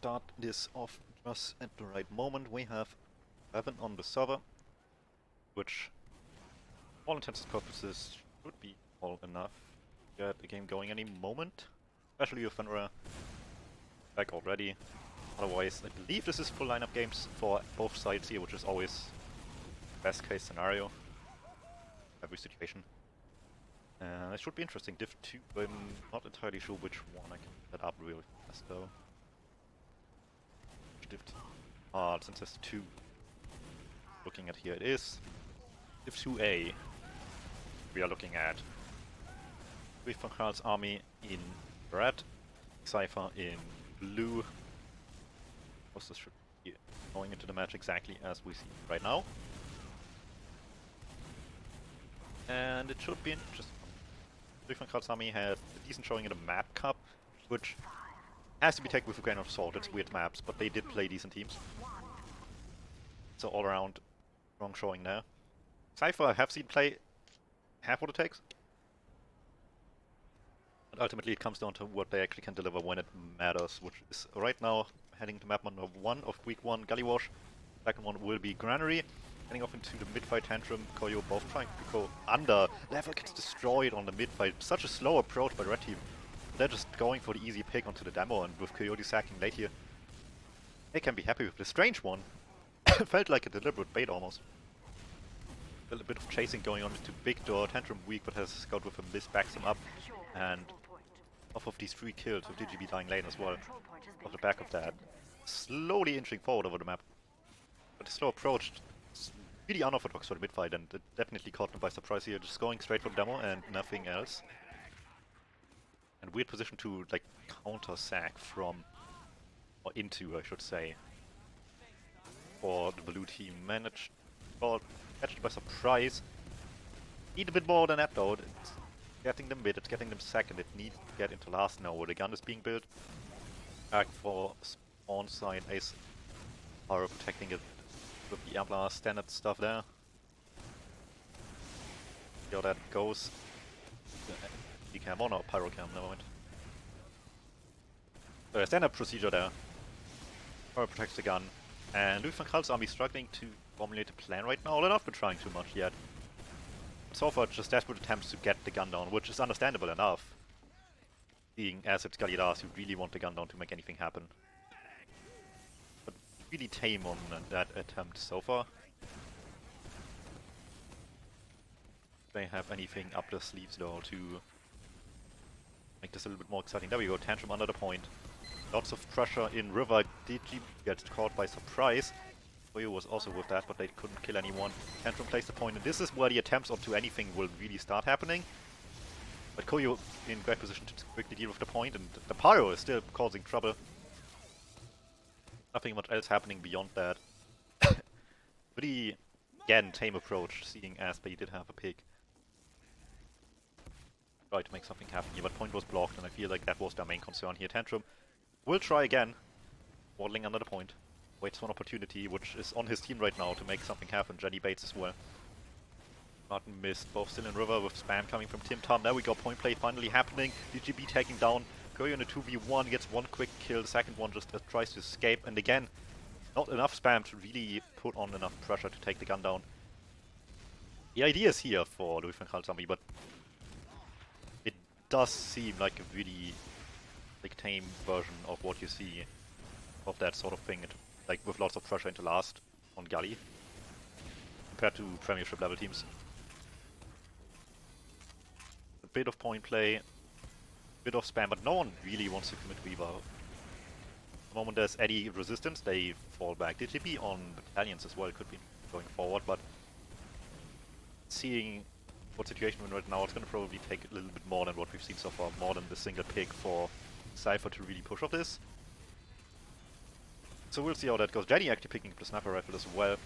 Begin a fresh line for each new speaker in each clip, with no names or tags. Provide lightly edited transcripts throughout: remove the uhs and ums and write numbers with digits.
start this off just at the right moment. We have 11 on the server, which, for all intents and purposes, should be all enough to get the game going any moment. Especially with Venera back already. Otherwise, I believe this is full lineup games for both sides here, which is always best case scenario. Every situation. It should be interesting. Div2, I'm not entirely sure which one I can set up really fast though. Div2, since there's two looking at here, it is Div2a we are looking at. With von Gaal's army in red, Xypher in blue. Most this should be going into the match exactly as we see right now. And it should be interesting. Von Gaal's army had a decent showing in the map cup, which has to be taken with a grain of salt. It's weird maps, but they did play decent teams. So all around strong showing there. Xypher I have seen play half what it takes. But ultimately it comes down to what they actually can deliver when it matters, which is right now heading to map number 1 of week 1, Gully Wash. Second one will be Granary. Heading off into the mid-fight tantrum, Koyo both trying to go under. Level gets destroyed on the mid-fight. Such a slow approach by the red team. They're just going for the easy pick onto the demo, and with Coyote sacking late here, they can be happy with the strange one. Felt like a deliberate bait almost. A little bit of chasing going on into big door. Tantrum weak, but has Scout with a miss, backs him up. And off of these 3 kills with DGB dying lane as well. Off the back of that, slowly inching forward over the map. But the slow approach is really unorthodox for the mid-fight, and it definitely caught them by surprise here, just going straight for the demo and nothing else. And weird position to like counter sack from, or into I should say, for the blue team. Managed, well, catch it by surprise. Need a bit more than that though. It's getting them mid, it's getting them second. It needs to get into last now where the gun is being built. Back for spawn side, Ace are protecting it with the air blast, standard stuff there. See how that goes. Cam on or Pyrocam, never mind. So standard procedure there. Pyro protects the gun. And Von Gaal's army struggling to formulate a plan right now. They're not been trying too much yet. So far just desperate attempts to get the gun down, which is understandable enough. Being as it's Galidas, you really want the gun down to make anything happen. But really tame on that attempt so far. They have anything up their sleeves though to make this a little bit more exciting. There we go, Tantrum under the point. Lots of pressure in river. DG gets caught by surprise. Koyo was also with that, but they couldn't kill anyone. Tantrum plays the point, and this is where the attempts onto anything will really start happening. But Koyo in great position to quickly deal with the point, and the Pyro is still causing trouble. Nothing much else happening beyond that. Pretty, again, tame approach, seeing as they did have a pick. Try to make something happen here, but point was blocked, and I feel like that was their main concern here. Tantrum will try again, waddling under the point. Waits for an opportunity, which is on his team right now to make something happen. Jenny baits as well. Martin missed, both still in river with spam coming from Tim Tam. There we go, point play finally happening. DGB taking down Koyo in a 2v1, gets one quick kill, the second one just tries to escape, and again, not enough spam to really put on enough pressure to take the gun down. The idea is here for the Von Gaal's army, but it does seem like a really like tame version of what you see of that sort of thing, like with lots of pressure into last on Gully compared to Premiership level teams. A bit of point play, a bit of spam, but no one really wants to commit Weaver. The moment there's any resistance, they fall back. DGB on battalions as well could be going forward, but seeing what situation we're in right now, it's going to probably take a little bit more than what we've seen so far, more than the single pick for Xypher to really push off this. So we'll see how that goes. Jenny actually picking up the sniper rifle as well.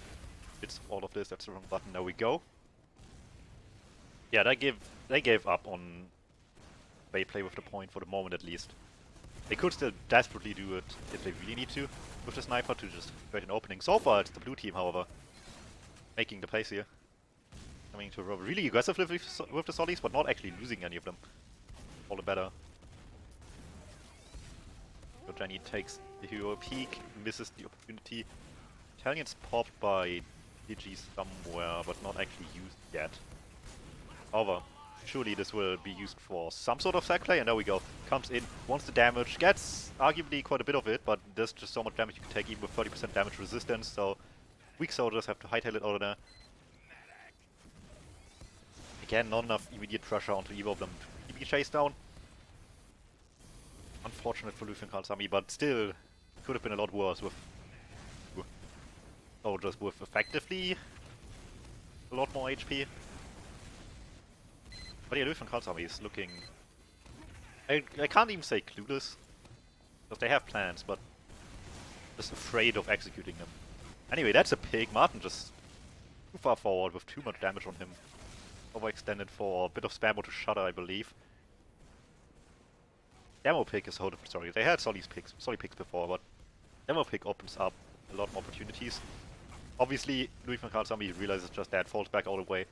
It's all of this, that's the wrong button, there we go. Yeah, they gave up on they play with the point for the moment at least. They could still desperately do it if they really need to with the sniper to just create an opening. So far it's the blue team, however, making the plays here. Coming to a really aggressive with the sollies, but not actually losing any of them. All the better. Jenny takes the hero peek, misses the opportunity. Italian's popped by Digi somewhere, but not actually used yet. However, surely this will be used for some sort of sack play, and there we go. Comes in, wants the damage, gets arguably quite a bit of it, but there's just so much damage you can take even with 30% damage resistance, so weak soldiers have to hightail it out of there. Again, not enough immediate pressure onto either of them to be chased down. Unfortunate for Luthien Karl's army, but still could have been a lot worse with soldiers with effectively a lot more HP. But yeah, Luthien Karl's army is looking... I can't even say clueless, because they have plans, but just afraid of executing them. Anyway, that's a pig. Martin just too far forward with too much damage on him. Overextended for a bit of spammo to shudder, I believe. Demo pick is sorry, they had solid picks before, but demo pick opens up a lot more opportunities. Obviously, Luthien Karl's army realizes just that, falls back all the way.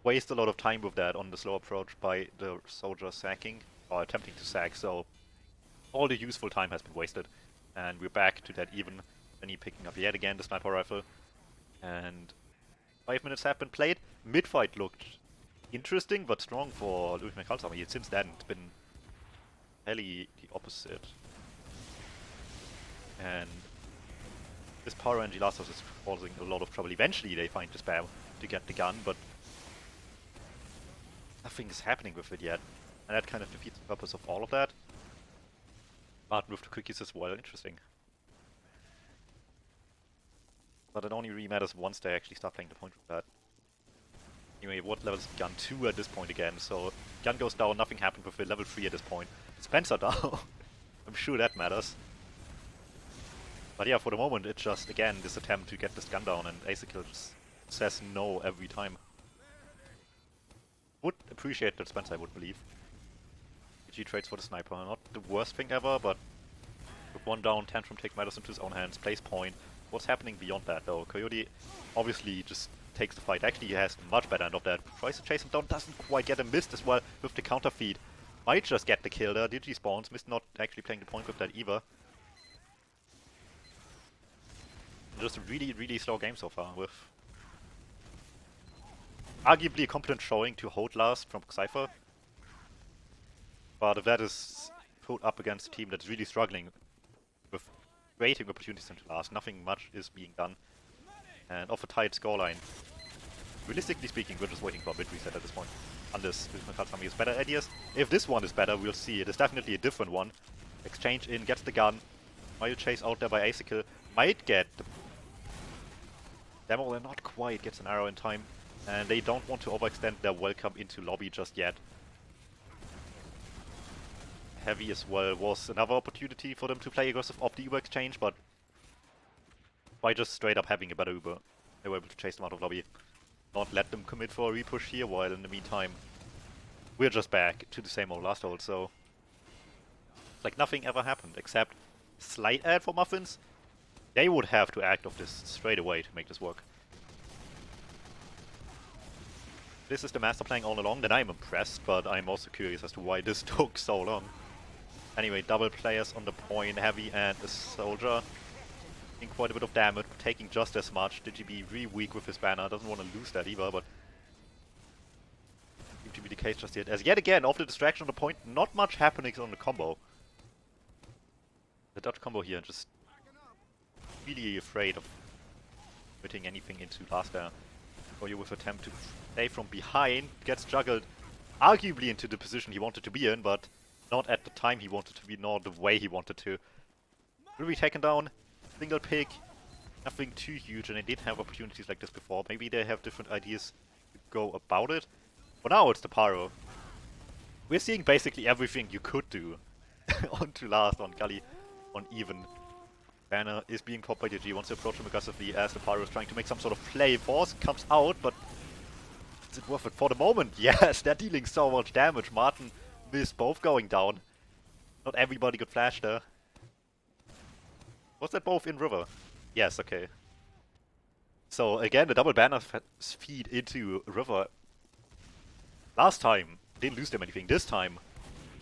Waste a lot of time with that on the slow approach by the soldier sacking, or attempting to sack, so all the useful time has been wasted. And we're back to that even. Then he picking up yet again the sniper rifle. And 5 minutes have been played. Mid-fight looked interesting but strong for Luthien Karl's army. Since then, it's been entirely the opposite. And this Pyro and Gilassos is causing a lot of trouble. Eventually they find the spam to get the gun, but nothing is happening with it yet. And that kind of defeats the purpose of all of that. Martin with the cookies as well, interesting. But it only really matters once they actually start playing the point with that. Anyway, what level is gun 2 at this point again? So gun goes down, nothing happened with it, level 3 at this point. Spencer down. I'm sure that matters. But yeah, for the moment it's just, again, this attempt to get this gun down, and Aesekiel just says no every time. Would appreciate that Spencer, I would believe. He trades for the sniper, not the worst thing ever, but with one down, Tantrum takes matters into his own hands, plays point. What's happening beyond that though? Coyote obviously just takes the fight. Actually, he has much better end of that. Tries to chase him down, doesn't quite get him, missed as well with the counter feed. Might just get the kill there. Digi spawns, missed not actually playing the point with that either. Just a really, really slow game so far, with arguably a competent showing to hold last from Xypher. But if that is put up against a team that's really struggling with creating opportunities into last, nothing much is being done. And off a tight scoreline. Realistically speaking, we're just waiting for a mid reset at this point. Unless Luthien Karl's army has better ideas. If this one is better, we'll see. It is definitely a different one. Exchange in, gets the gun. Mild chase out there by Aesekiel. Might get the demo, and not quite gets an arrow in time. And they don't want to overextend their welcome into lobby just yet. Heavy as well was another opportunity for them to play aggressive off the Uber exchange, but by just straight up having a better Uber, they were able to chase them out of lobby. Not let them commit for a repush here, while in the meantime, we're just back to the same old last hold, so it's like nothing ever happened, except slight ad for Muffins. They would have to act off this straight away to make this work. This is the master playing all along, then I'm impressed, but I'm also curious as to why this took so long. Anyway, double players on the point, Heavy and a soldier. Taking quite a bit of damage, but taking just as much. DGB really weak with his banner, doesn't want to lose that either, but seems to be the case just yet. As yet again, off the distraction on the point, not much happening on the combo. The dodge combo here, just really afraid of putting anything into last there. Koyo with attempt to play from behind, gets juggled arguably into the position he wanted to be in, but not at the time he wanted to be, nor the way he wanted to. Will be taken down, single pick, nothing too huge, and they did have opportunities like this before. Maybe they have different ideas to go about it. For now it's the Pyro. We're seeing basically everything you could do on to last, on Gully, on even. Banner is being popped by DG, wants to approach him aggressively as the Pyro is trying to make some sort of play. Force comes out, but is it worth it for the moment? Yes, they're dealing so much damage. Martin missed both going down. Not everybody got flashed there. Was that both in river? Yes, okay. So again, the double banner feed into river. Last time, didn't lose them anything. This time,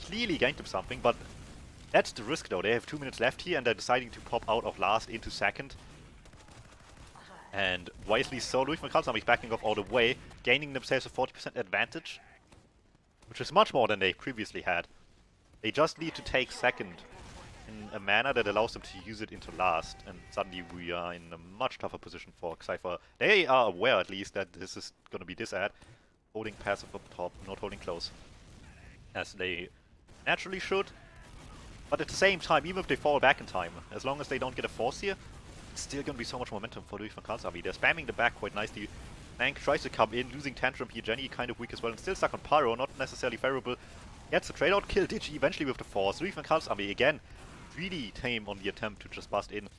clearly gained them something, but That's the risk though. They have 2 minutes left here and they're deciding to pop out of last into second. And wisely so, Louis van Gaal is backing off all the way, gaining themselves a 40% advantage, which is much more than they previously had. They just need to take second in a manner that allows them to use it into last, and suddenly we are in a much tougher position for Xypher. They are aware at least that this is going to be this ad, holding passive up top, not holding close, as they naturally should. But at the same time, even if they fall back in time, as long as they don't get a force here, it's still going to be so much momentum for Louis van Gaal. They're spamming the back quite nicely. Nank tries to come in, losing Tantrum here. Jenny kind of weak as well, and still stuck on Pyro, not necessarily favorable. Gets the trade-out kill, Digi eventually with the force. Louis van Gaal again, really tame on the attempt to just bust in.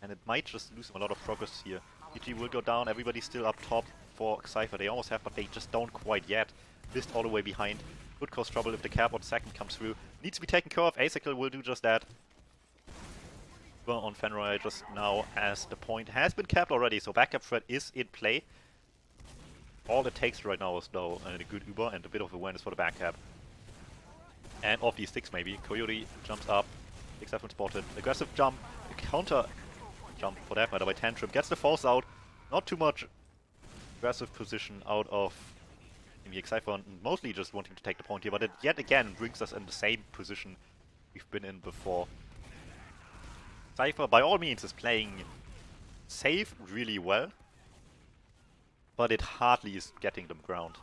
And it might just lose them a lot of progress here. Digi will go down, everybody's still up top for Xypher. They almost have, but they just don't quite yet. Missed all the way behind. Could cause trouble if the cap on second comes through. Needs to be taken care of. Acycle will do just that. On Fenrir just now, as the point has been capped already, so backup threat is in play. All it takes right now is though a good Uber and a bit of awareness for the back cap. And off these sticks maybe. Coyote jumps up, sticks have been spotted. Aggressive jump, counter jump for that matter by Tantrum. Gets the force out. Not too much aggressive position out of the Xypher, mostly just wanting to take the point here, but it yet again brings us in the same position we've been in before. Xypher, by all means, is playing safe really well, but it hardly is getting them ground.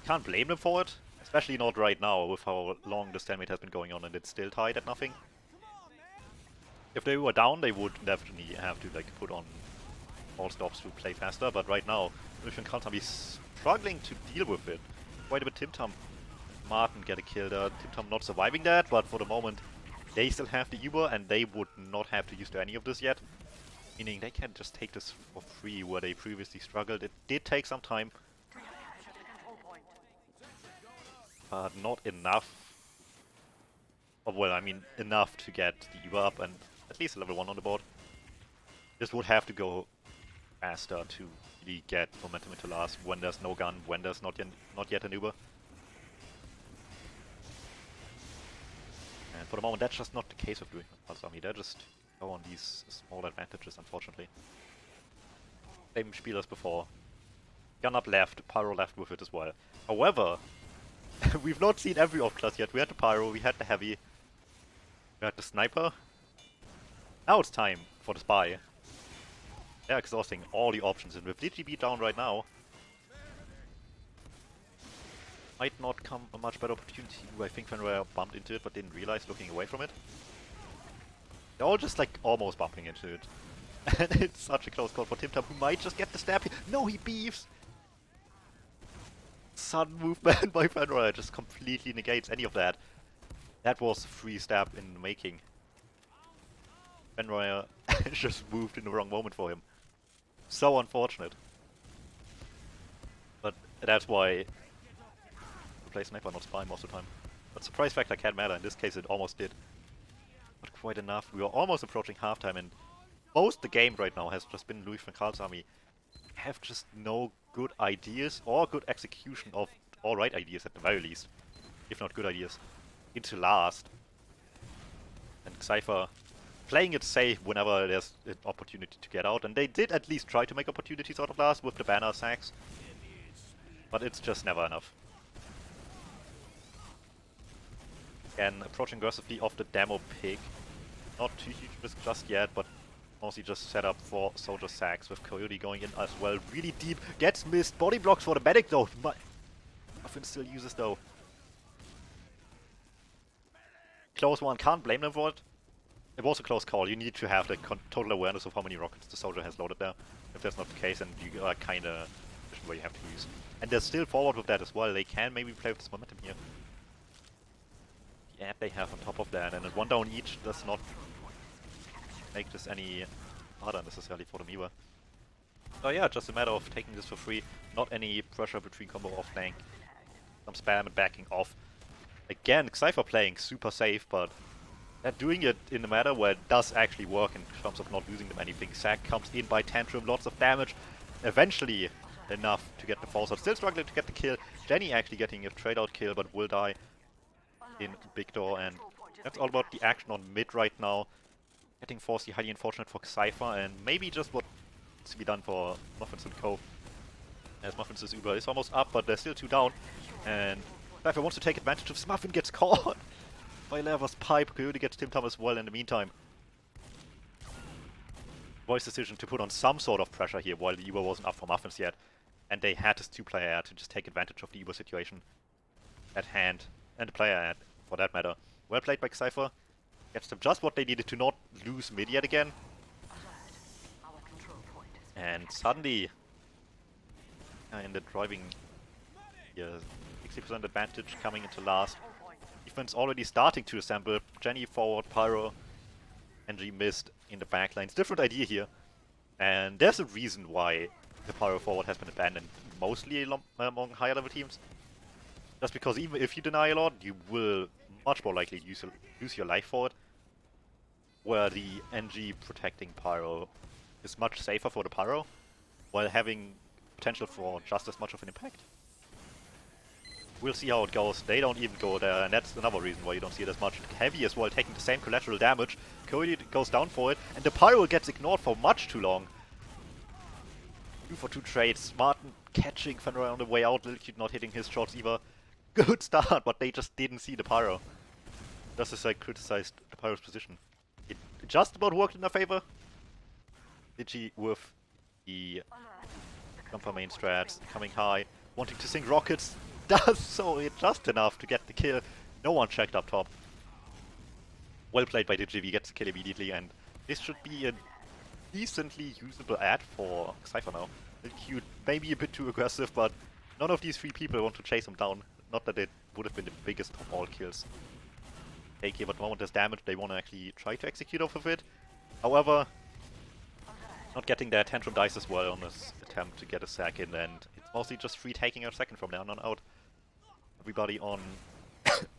Can't blame them for it, especially not right now with how long the stalemate has been going on and it's still tied at nothing. If they were down, they would definitely have to like put on all stops to play faster, but right now, Louis van Gaal is struggling to deal with it. Quite a bit Timtam. Martin get a kill there. Timtam not surviving that, but for the moment, they still have the Uber and they would not have to use any of this yet. Meaning they can just take this for free where they previously struggled. It did take some time, but not enough. Well, I mean, enough to get the Uber up and at least a level 1 on the board. This would have to go faster to really get momentum into last when there's no gun, when there's not yet an Uber. And for the moment, that's just not the case with Louis van Gaal. They just go on these small advantages, unfortunately. Same spiel as before. Gun up left, Pyro left with it as well. However, we've not seen every off-class yet. We had the Pyro, we had the Heavy, we had the Sniper. Now it's time for the Spy. They're exhausting all the options, and with DGB down right now, might not come a much better opportunity. I think Fenrir bumped into it but didn't realize, looking away from it. They're all just like almost bumping into it. And it's such a close call for Timtam, who might just get the stab here. No, he beefs! Sudden movement by Fenrir just completely negates any of that. That was a free stab in the making. Fenrir just moved in the wrong moment for him. So unfortunate. But that's why play Sniper, not Spy most of the time. But surprise factor can't matter, in this case it almost did. Not quite enough. We are almost approaching halftime and most of the game right now has just been Louis van Gaal's army have just no good ideas or good execution of all right ideas at the very least. If not good ideas. Into last. And Xypher playing it safe whenever there's an opportunity to get out, and they did at least try to make opportunities out of last with the banner sacks. But it's just never enough. Again, approaching aggressively off the demo pick. Not too huge risk just yet, but mostly just set up for soldier sacks with Coyote going in as well. Really deep, gets missed. Body blocks for the medic though. Muffin still uses though. Close one, can't blame them for it. It was a close call. You need to have the total awareness of how many rockets the soldier has loaded there. If that's not the case, then you are kind of where you have to use. And they're still forward with that as well. They can maybe play with this momentum here. The ad they have on top of that, and at 1 down each does not make this any harder necessarily for the Miwa. So yeah, just a matter of taking this for free. Not any pressure between combo off flank. Some spam and backing off. Again, Xypher playing super safe, but they're doing it in a manner where it does actually work in terms of not losing them anything. Sack comes in by Tantrum, lots of damage. Eventually enough to get the force out. Still struggling to get the kill. Jenny actually getting a trade out kill, but will die in Big Door, and That's all about the action on mid right now. Getting forced, highly unfortunate for Xypher, and maybe just what needs to be done for Muffins and Co. As Muffins' Uber is almost up, but they're still 2 down. And Xypher wants to take advantage of this. Muffin gets caught by Lava's pipe. Coyote gets Tim Tam as well in the meantime. Boy's decision to put on some sort of pressure here while the Uber wasn't up for Muffins yet. And they had this 2-player ad to just take advantage of the Uber situation at hand. And the player ad, for that matter. Well played by Xypher. Gets them just what they needed to not lose mid yet again. And suddenly, in the driving, 60% advantage coming into last. Defense already starting to assemble. Jenny forward, Pyro, NG missed in the backlines. Different idea here. And there's a reason why the Pyro forward has been abandoned, mostly among higher level teams. Just because even if you deny a lot, you will much more likely lose your life for it. Where the NG protecting Pyro is much safer for the Pyro, while having potential for just as much of an impact. We'll see how it goes. They don't even go there, and that's another reason why you don't see it as much. Heavy as well, taking the same collateral damage. Cody goes down for it, and the Pyro gets ignored for much too long. 2 for 2 trades. Martin catching Fenrir on the way out. Little Cute not hitting his shots either. Good start, but they just didn't see the Pyro. Just as I criticized the Pyro's position. It just about worked in their favor. Digi with the jumper main strats coming high, wanting to sink rockets, does so just enough to get the kill. No one checked up top. Well played by Digi, he gets the kill immediately, and this should be a decently usable ad for Xypher now. Cute, maybe a bit too aggressive, but none of these 3 people want to chase him down. Not that it would have been the biggest of all kills. AK, but the moment there's damage, they want to actually try to execute off of it. However, not getting their tantrum dice as well on this attempt to get a sack in, and it's mostly just free taking a second from there on out. Everybody on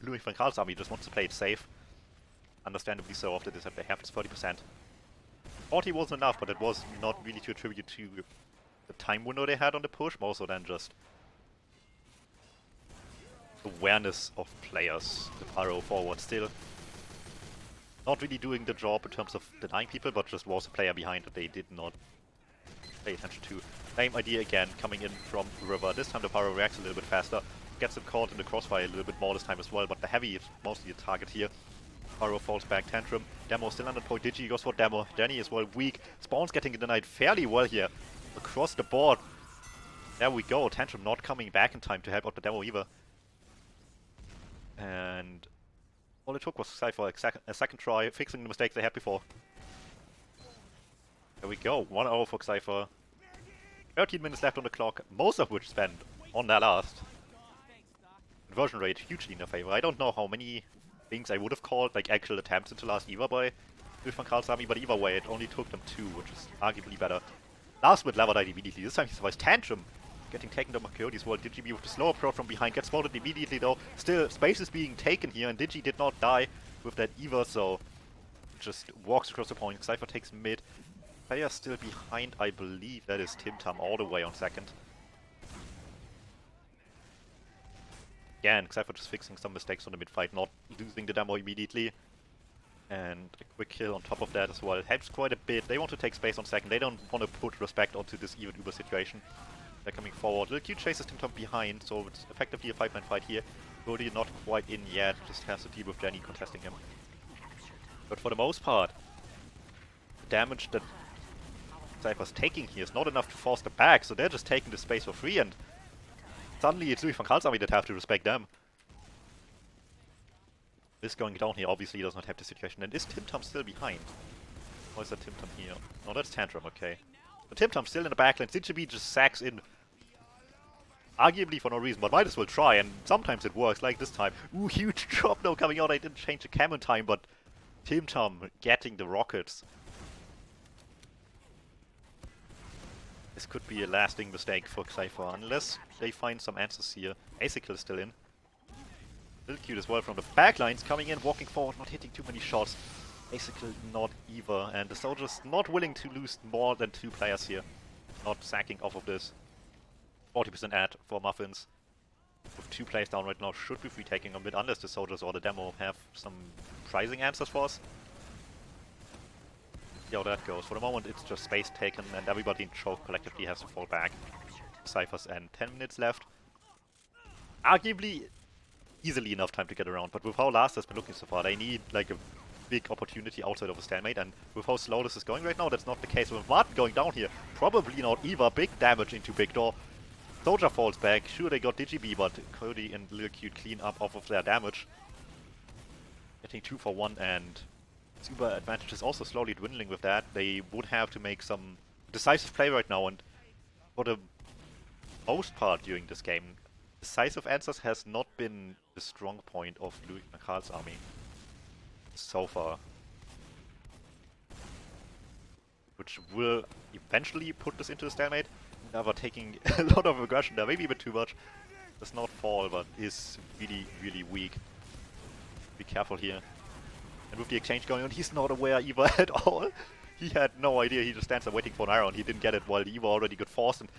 Louis van Gaal's army just wants to play it safe. Understandably so, after this, they have this 30%. 40 wasn't enough, but it was not really to attribute to the time window they had on the push, more so than just awareness of players. The Pyro forward still not really doing the job in terms of denying people, but just was a player behind that they did not pay attention to. Same idea again, coming in from River. This time the Pyro reacts a little bit faster, gets him caught in the crossfire a little bit more this time as well, but the Heavy is mostly the target here. Pyro falls back, Tantrum. Demo still under point. Digi goes for Demo. Jenny is well weak. Spawn's getting denied fairly well here. Across the board. There we go. Tantrum not coming back in time to help out the Demo either. And all it took was Xypher a second try, fixing the mistakes they had before. There we go. 1-0 for Xypher. 13 minutes left on the clock, most of which spent on that last. Conversion rate hugely in their favor. I don't know how many things I would have called like actual attempts into last Eva by Louis van Gaal's army, but either way it only took them 2, which is arguably better. Last with Lava died immediately. This time he survives Tantrum. Getting taken down by Coyote as well. Digi with the slow approach from behind, gets spotted immediately though. Still, space is being taken here, and Digi did not die with that either, so just walks across the point. Xypher takes mid. Player still behind, I believe that is Tim Tam all the way on second. Again, Xypher just fixing some mistakes on the mid fight, not losing the Demo immediately. And a quick kill on top of that as well. Helps quite a bit. They want to take space on second. They don't want to put respect onto this even Uber situation. They're coming forward. Little Q chases Tim Tam behind, so it's effectively a 5-man fight here. Cody not quite in yet, just has to deal with Jenny contesting him. But for the most part, the damage that Xypher's taking here is not enough to force them back, so they're just taking the space for free, and suddenly it's Louis van Gaal's army that have to respect them. This going down here obviously does not have the situation. And is Tim Tam still behind? Or is that Tim Tam here? No, that's Tantrum, okay. But Tim Tam still in the backline. Digiby just sacks in. Arguably for no reason, but might as well try, and sometimes it works, like this time. Ooh, huge drop now coming out. I didn't change the cam in time, but Tim Tam getting the rockets. This could be a lasting mistake for Xypher, unless they find some answers here. Asicle is still in. Little Cute as well from the backlines, coming in, walking forward, not hitting too many shots. Asicle not either, and the soldiers not willing to lose more than 2 players here. Not sacking off of this. 40% ad for Muffins. with 2 plays down right now, should be free taking a bit unless the soldiers or the demo have some pricing answers for us. See how that goes. For the moment, it's just space taken, and everybody in choke collectively has to fall back. Xyphers and 10 minutes left. Arguably, easily enough time to get around, but with how last has been looking so far, they need like a big opportunity outside of a stalemate, and with how slow this is going right now, that's not the case. With Martin going down here, probably not either. Big damage into Big Door. Soldier falls back. Sure, they got DGB, but Cody and Lil Cute clean up off of their damage. Getting 2 for 1, and Super advantage is also slowly dwindling with that. They would have to make some decisive play right now, and for the most part during this game, decisive answers has not been the strong point of Louis Gaal's army so far. Which will eventually put this into a stalemate. Never taking a lot of aggression there, maybe a bit too much. Does not fall, but is really, really weak. Be careful here. And with the exchange going on, he's not aware either at all. He had no idea, he just stands there waiting for an arrow and he didn't get it while the Eva already got forced. And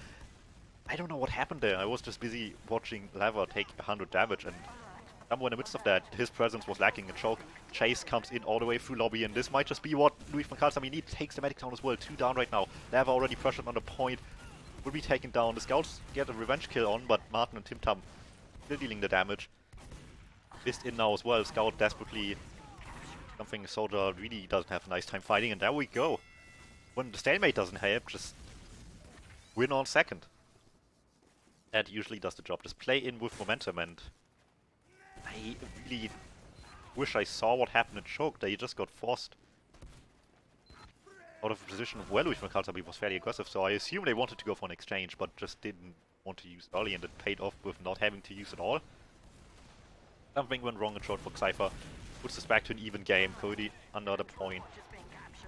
I don't know what happened there. I was just busy watching Lava take 100 damage, and somewhere in the midst of that, his presence was lacking. A choke. Chase comes in all the way through lobby, and this might just be what Louis van Gaal's army needs. Takes the medic down as well. 2 down right now. Lava already pressured on the point. Will be taken down. The scouts get a revenge kill on, but Martin and Tim Tam still dealing the damage. Fist in now as well. Scout desperately. Something a soldier really doesn't have a nice time fighting, and there we go. When the stalemate doesn't help, just win on second. That usually does the job. Just play in with momentum, and I really wish I saw what happened in choke. They just got forced out of a position where Louis van Gaal's army was fairly aggressive, so I assume they wanted to go for an exchange, but just didn't want to use early, and it paid off with not having to use it all. Something went wrong in short for Xypher. Puts us back to an even game. Cody under the point.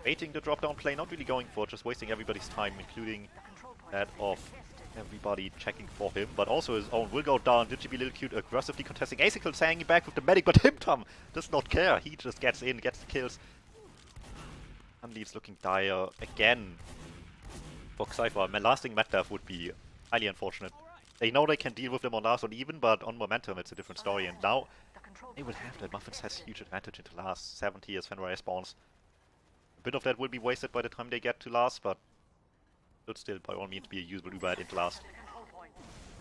Baiting the drop-down play, not really going for it, just wasting everybody's time, including that of everybody checking for him, but also his own will go down. DGB Lil Cute aggressively contesting. Acycle's hanging back with the medic, but Himtom does not care. He just gets in, gets the kills. Unleaves looking dire again for Xypher. Lasting mat death would be highly unfortunate. They know they can deal with them on last or even, but on momentum it's a different story, and now they will have that. Muffins has huge advantage into last. 70 as Fenrir spawns. A bit of that will be wasted by the time they get to last, but should still by all means be a usable Uber into last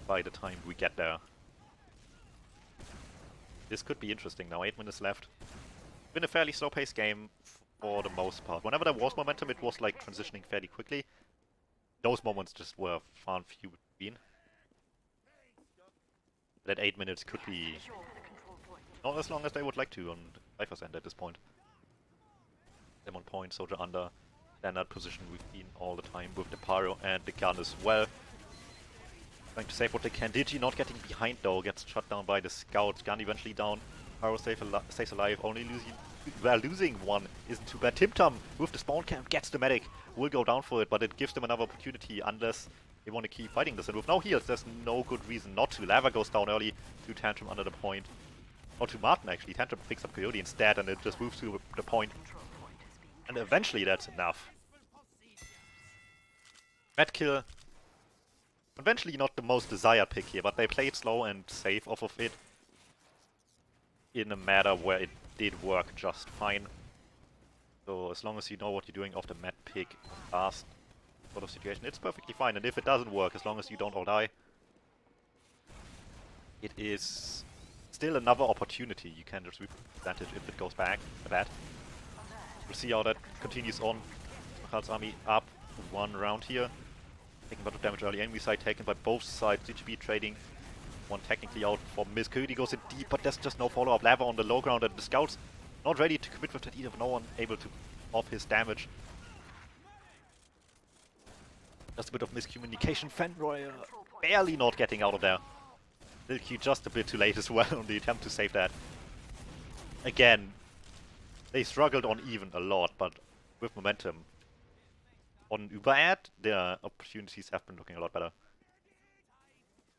by the time we get there. This could be interesting now. 8 minutes left. Been a fairly slow-paced game for the most part. Whenever there was momentum, it was like transitioning fairly quickly. Those moments just were far and few between. That 8 minutes could be not as long as they would like to on Xypher's end at this point. Them on point, soldier under. Standard position we've been all the time with the pyro and the gun as well. Trying to save what they can. Digi not getting behind though, gets shot down by the scouts. Gun eventually down. Pyro stays alive, only losing one isn't too bad. Timtum with the spawn camp gets the medic. Will go down for it, but it gives them another opportunity unless they want to keep fighting this. And with no heals, there's no good reason not to. Lava goes down early to Tantrum under the point. Or to Martin actually. Tantrum picks up Coyote instead, and it just moves to the point. And eventually that's enough. Med kill. Eventually not the most desired pick here, but they played slow and safe off of it. In a matter where it did work just fine. So as long as you know what you're doing off the med pick last sort of situation, it's perfectly fine. And if it doesn't work, as long as you don't all die, it is still another opportunity. You can just reap advantage if it goes back bad. We'll see how that continues on. Gaal's army up 1 round here. Taking a lot of damage early. Enemy side taken by both sides. DGB trading. One technically out for Miss. Cody goes in deep, but there's just no follow-up. Lava on the low ground, and the scouts not ready to commit with that either. No one able to off his damage. Just a bit of miscommunication. Fenrir barely not getting out of there. Lilky just a bit too late as well on the attempt to save that. Again, they struggled on even a lot, but with momentum. On Uber-Ad, their opportunities have been looking a lot better.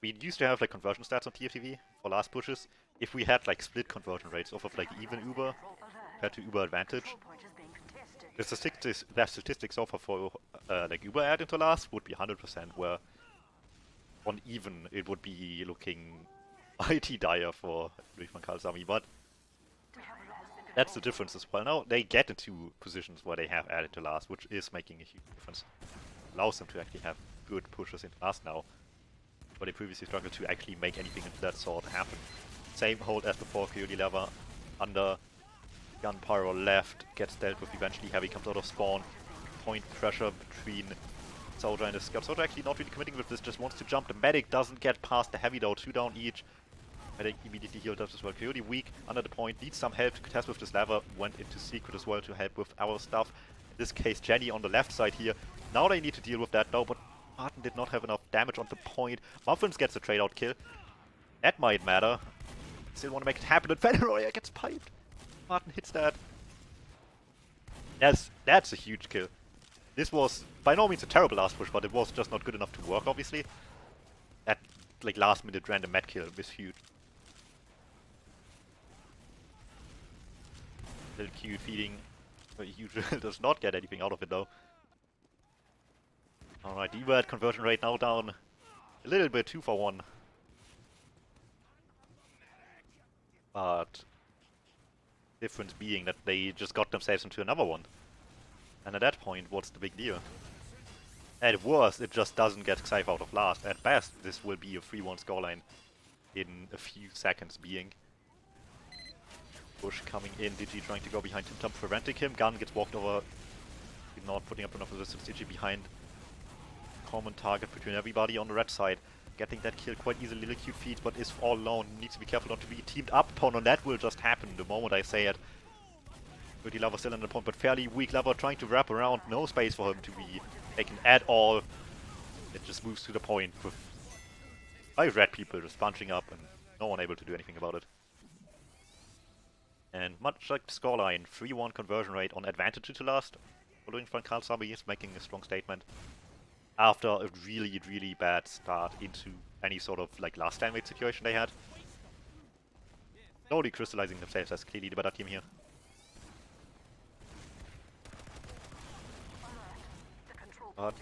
We used to have like conversion stats on TFTV for last pushes. If we had like split conversion rates off of like even Uber compared to Uber Advantage, the statistics so far for like Uber-Ad into last would be 100%, where on even it would be looking mighty dire for Van Gaal's army, but that's the difference as well. Now they get into positions where they have added to last, which is making a huge difference. Allows them to actually have good pushes into last now, but they previously struggled to actually make anything into that sort happen. Same hold as before, Coyote Lever under, Gun Pyro left, gets dealt with eventually, Heavy comes out of spawn, point pressure between Soldier and the Scout. Soldier actually not really committing with this, just wants to jump. The Medic doesn't get past the Heavy though, 2 down each. Medic immediately healed up as well. Coyote weak, under the point, needs some help to contest with this lever, went into Secret as well to help with our stuff. In this case, Jenny on the left side here. Now they need to deal with that though, but Martin did not have enough damage on the point. Muffins gets a trade out kill. That might matter. Still want to make it happen, and Fenroya gets piped. Martin hits that. That's a huge kill. This was by no means a terrible last push, but it was just not good enough to work, obviously. That like last minute random med kill was huge. Little cute feeding. Huge does not get anything out of it though. Alright, Div2a conversion rate now down a little bit, 2 for 1. But difference being that they just got themselves into another one. And at that point, what's the big deal? At worst, it just doesn't get Xypher out of last. At best, this will be a 3-1 scoreline in a few seconds being. Bush coming in, Digi trying to go behind Tim preventing him. Gun gets walked over, not putting up enough resistance. Digi behind. Common target between everybody on the red side. Getting that kill quite easily, little cute feet, but is all alone. Needs to be careful not to be teamed up upon, and that will just happen the moment I say it. Pretty Lover still on the point, but fairly weak. Lover trying to wrap around, no space for him to be taken at all. It just moves to the point with 5 red people just bunching up and no one able to do anything about it. And much like the scoreline, 3-1 conversion rate on advantage to last. Following Van Gaal's army is making a strong statement. After a really, really bad start into any sort of like last stand situation they had. Slowly crystallizing themselves as clearly the better team here. But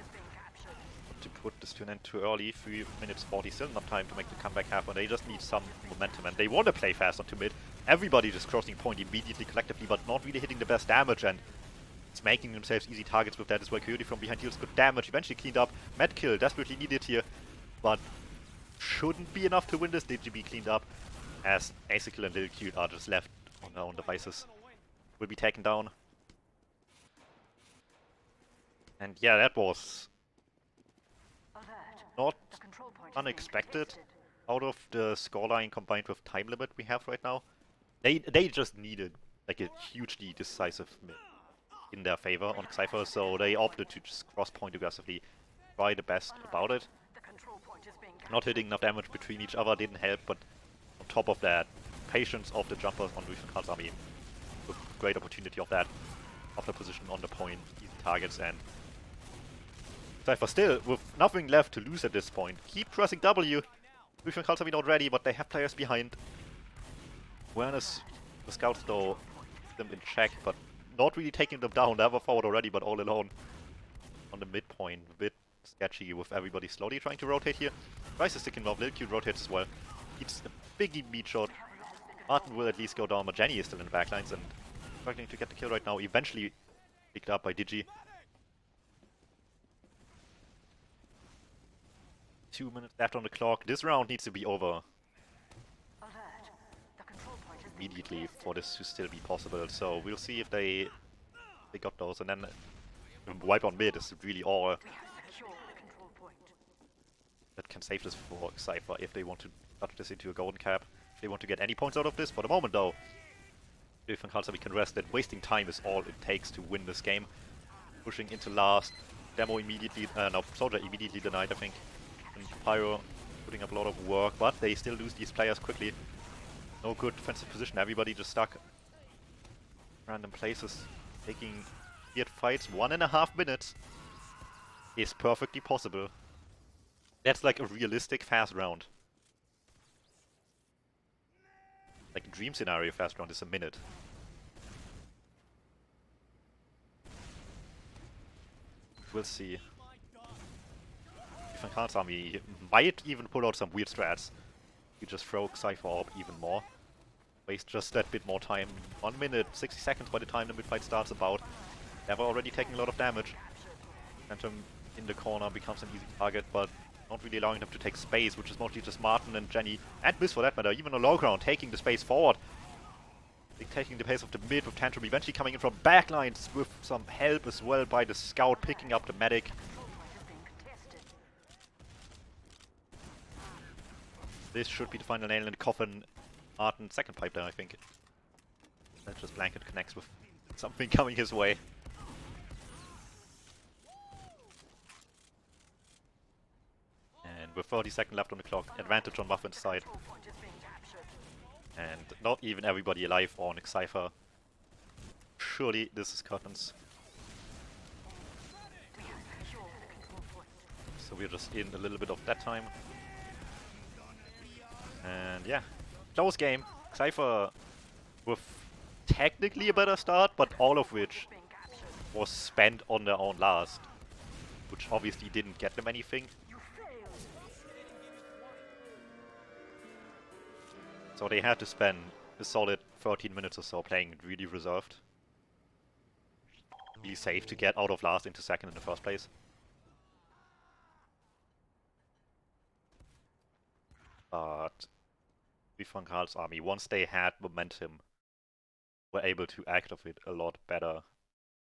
to put this to an end too early, 3 minutes 40, still enough time to make the comeback happen. They just need some momentum and they want to play fast onto mid. Everybody just crossing point immediately collectively, but not really hitting the best damage, and it's making themselves easy targets with that as well. Coyote from behind deals good damage, eventually cleaned up. Med kill, desperately needed here, but shouldn't be enough to win this. DGB cleaned up as Acycle and Lil Cute are just left on their own devices. Will be taken down. And yeah, that was not unexpected out of the scoreline combined with time limit we have right now. They just needed like a hugely decisive mid in their favor on Xypher, so they opted to just cross point aggressively, try the best about it. Not hitting enough damage between each other didn't help, but on top of that, patience of the jumpers on Van Gaal's army with great opportunity of that, of the position on the point, easy targets, and Xypher still with nothing left to lose at this point. Keep pressing W. Van Gaal's army not ready, but they have players behind. Awareness, the scouts though, them in check, but not really taking them down. They were forward already, but all alone on the midpoint. A bit sketchy with everybody slowly trying to rotate here. Rice is sticking involved. Lil Q rotates as well. It's a biggie meat shot. Martin will at least go down, but Jenny is still in the backlines and struggling to get the kill right now. Eventually picked up by Digi. 2 minutes left on the clock. This round needs to be over immediately for this to still be possible. So we'll see if they got those, and then wipe on mid is really all that can save this for Xypher if they want to touch this into a golden cap. If they want to get any points out of this. For the moment though, if Van Gaal's army can rest, that wasting time is all it takes to win this game. Pushing into last. Demo immediately, no, Soldier immediately denied, I think. And Pyro putting up a lot of work, but they still lose these players quickly. No good defensive position, everybody just stuck. Random places. Taking weird fights, 1.5 minutes is perfectly possible. That's like a realistic fast round. Like a dream scenario fast round is a minute. We'll see. Van Gaal's army might even pull out some weird strats. You just throw Xypher up even more. Waste just that bit more time. 1 minute, 60 seconds by the time the mid-fight starts about. They've already taken a lot of damage. Phantom in the corner becomes an easy target, but not really allowing them to take space, which is mostly just Martin and Jenny, and Miss for that matter, even on low ground, taking the space forward. Taking the pace of the mid with Tantrum eventually coming in from backlines with some help as well by the scout picking up the medic. This should be the final nail in the coffin. Martin, second pipe there, I think. That just blanket connects with something coming his way. And with 30 seconds left on the clock, advantage on Muffin's side. And not even everybody alive on Xypher. Surely this is curtains. So we're just in a little bit of that time. And yeah, close game. Xypher with technically a better start, but all of which was spent on their own last. Which obviously didn't get them anything. So they had to spend a solid 13 minutes or so playing really reserved. Really safe to get out of last into second in the first place. But with Gaal's army, once they had momentum, were able to act of it a lot better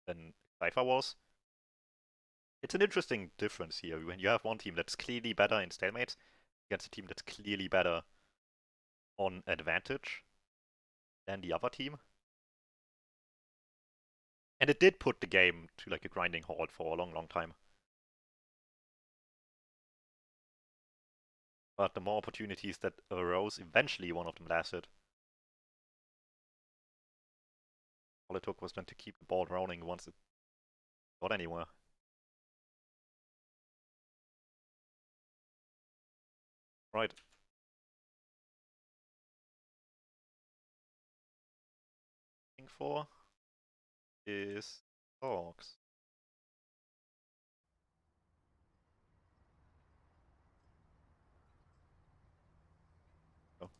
than Xypher was. It's an interesting difference here when you have one team that's clearly better in stalemates against a team that's clearly better on advantage than the other team. And it did put the game to like a grinding halt for a long, long time. But the more opportunities that arose, eventually one of them lasted. All it took was then to keep the ball rolling once it got anywhere. Right. Looking for is dogs. Oh.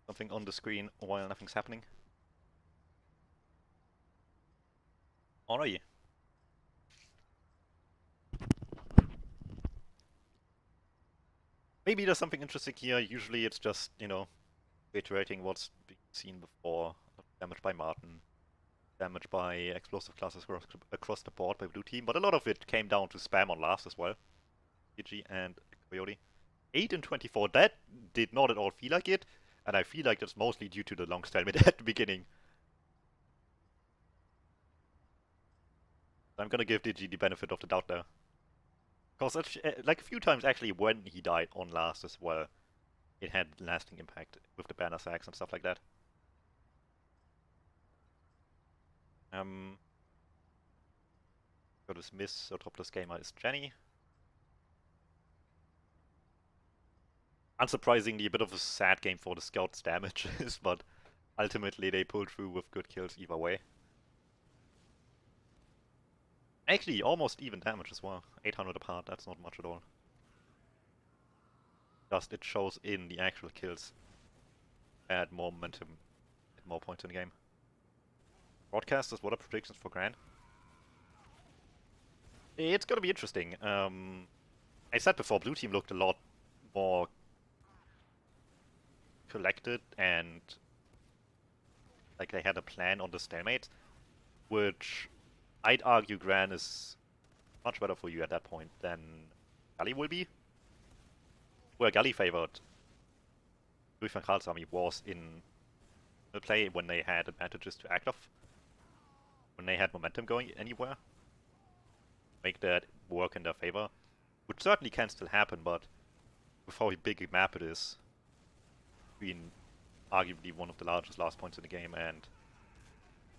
Something on the screen while nothing's happening. Alright. Maybe there's something interesting here. Usually it's just, you know, reiterating what's been seen before. Damage by Martin, damage by explosive classes across the board by blue team, but a lot of it came down to spam on last as well. PG and Coyote. 8 and 24, that did not at all feel like it, and I feel like that's mostly due to the long stalemate at the beginning. I'm gonna give Digi the benefit of the doubt there. Because like a few times actually when he died on last as well, it had lasting impact with the banner sacks and stuff like that. Got this miss, so topless gamer is Jenny. Unsurprisingly, a bit of a sad game for the scouts' damages, but ultimately they pulled through with good kills either way. Actually, almost even damage as well. 800 apart, that's not much at all. Just it shows in the actual kills. Add more momentum at more points in the game. Broadcasters, what are predictions for Grand? It's gonna be interesting. I said before, blue team looked a lot more collected and like they had a plan on the stalemate, which I'd argue Gran is much better for you at that point than Gali will be. Where Gali favored Louis van Gaal's army was in the play when they had advantages to act off, when they had momentum going anywhere. Make that work in their favor, which certainly can still happen, but with how big a map it is, being arguably one of the largest last points in the game and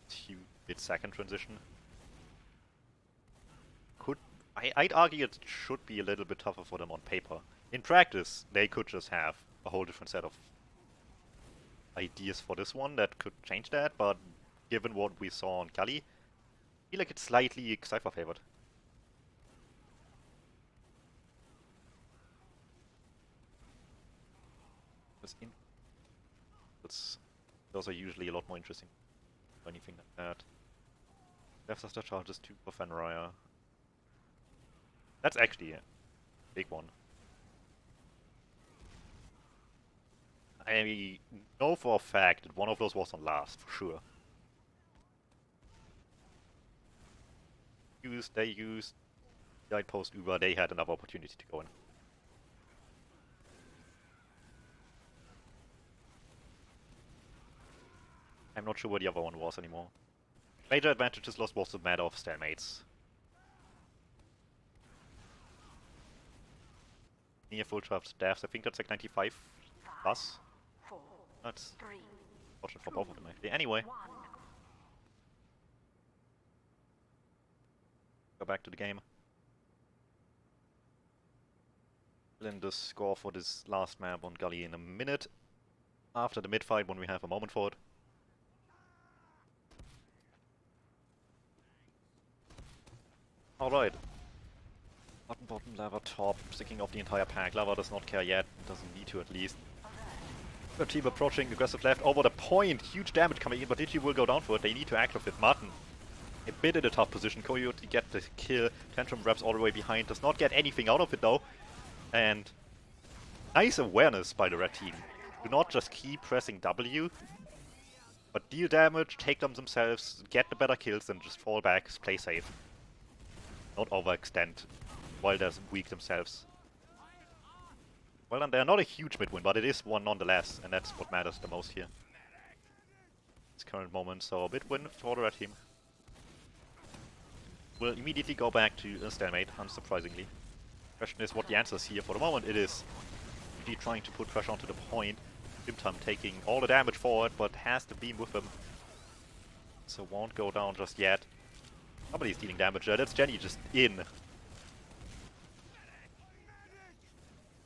huge mid-second transition, I'd argue it should be a little bit tougher for them on paper. In practice, they could just have a whole different set of ideas for this one that could change that, but given what we saw on Kali, I feel like it's slightly Xypher favored. Those are usually a lot more interesting or anything like that. Left after charges 2 for Fenrir. That's actually a big one. I know for a fact that one of those was on last, for sure. They used Guidepost Uber, they had another opportunity to go in. I'm not sure where the other one was anymore. Major advantages lost was a matter of stalemates. Near full charge deaths, I think that's like 95 plus. That's fortunate for both of them actually. Anyway. Go back to the game. Then the score for this last map on Gully in a minute. After the mid-fight when we have a moment for it. Alright. Bottom, lava, top, sticking off the entire pack. Lava does not care yet, doesn't need to at least. The team approaching, aggressive left, over the point, huge damage coming in, but Digi will go down for it, they need to act with it. Martin, a bit in a tough position, Coyote get the kill, Tantrum wraps all the way behind, does not get anything out of it though. And nice awareness by the red team. Do not just keep pressing W, but deal damage, take them themselves, get the better kills, and just fall back, play safe. Not overextend while they're weak themselves. Well done, they're not a huge mid-win, but it is one nonetheless, and that's what matters the most here. This current moment, so a mid-win for the red team. We'll immediately go back to a stalemate, unsurprisingly. Question is what the answer is here. For the moment it is really trying to put pressure onto the point. Dimtam taking all the damage forward, but has the beam with him. So won't go down just yet. Somebody's dealing damage there, that's Jenny just in.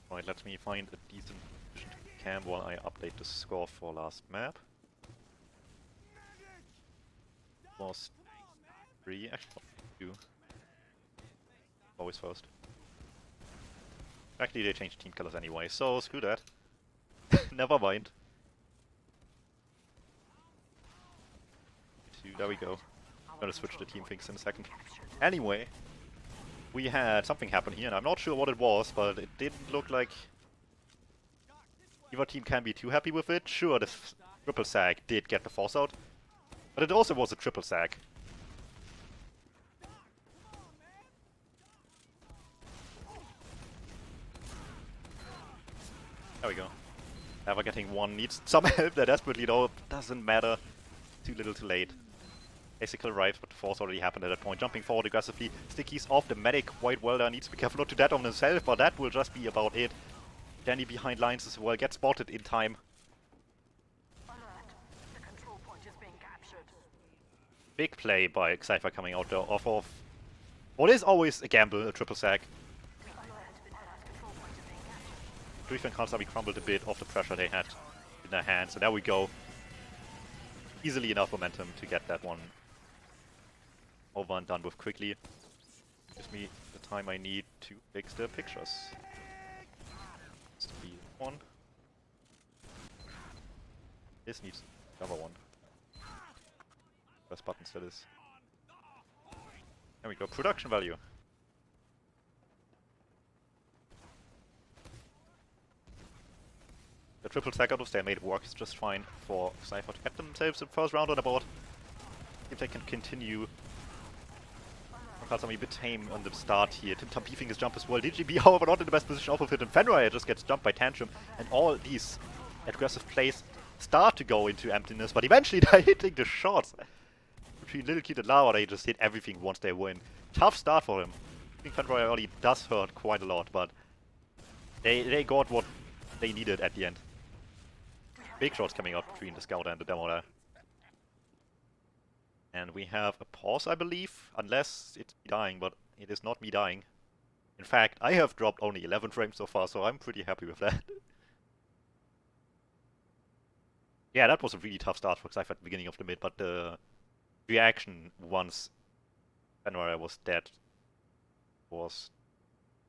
Right, let me find a decent position to camp while I update the score for last map. Was 3, actually 2. Always first. Actually they changed team colors anyway, so screw that. Never mind. There we go. I'm gonna switch the team things in a second. Anyway, we had something happen here, and I'm not sure what it was, but it didn't look like either team can be too happy with it. Sure, the triple sack did get the force out, but it also was a triple sack. There we go. Ever getting one needs some help there desperately though. Doesn't matter. Too little too late. Basically arrives, but the force already happened at that point. Jumping forward aggressively. Stickies off the medic quite well there. Needs to be careful not to dead on himself, but that will just be about it. Danny behind lines as well. Gets spotted in time.
Alert. The control point is being captured.
Big play by Xypher coming out there off of what is always a gamble, a triple sack. Grief and Kansabi crumbled a bit off the pressure they had in their hands, and there we go. Easily enough momentum to get that one over and done with quickly. Gives me the time I need to fix the pictures. This to be one. This needs another one. Press button still is. There we go, production value. The triple sack out of stalemate works just fine for Xypher to get themselves the first round on the board. If they can continue. Kasami a bit tame on the start here. Timtam beefing his jump as well. DGB, however, not in the best position off of it, and Fenrir just gets jumped by Tantrum, and all these aggressive plays start to go into emptiness, but eventually they're hitting the shots. Between Little Kid and Lava, they just hit everything once they win. Tough start for him. I think Fenrir early does hurt quite a lot, but they got what they needed at the end. Big shots coming out between the Scout and the Demo there. And we have a pause, I believe, unless it's me dying, but it is not me dying. In fact, I have dropped only 11 frames so far, so I'm pretty happy with that. Yeah, that was a really tough start for Xypher at the beginning of the mid, but the reaction once Fenrir was dead was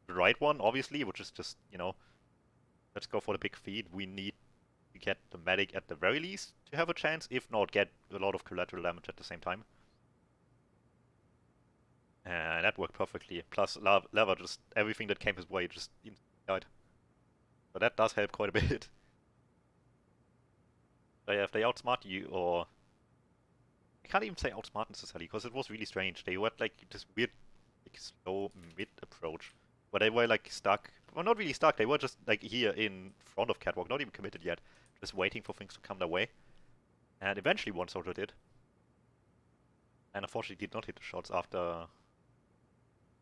the right one, obviously, which is just, you know, let's go for the big feed. We need to get the medic at the very least to have a chance, if not get a lot of collateral damage at the same time. And that worked perfectly. Plus, Lava just, everything that came his way just died. So that does help quite a bit. So yeah, if they outsmart you, or... I can't even say outsmart necessarily, because it was really strange. They were like this weird, like, slow mid approach, where they were like stuck. Well, not really stuck, they were just like here in front of Catwalk, not even committed yet. Just waiting for things to come their way. And eventually one soldier did. And unfortunately did not hit the shots after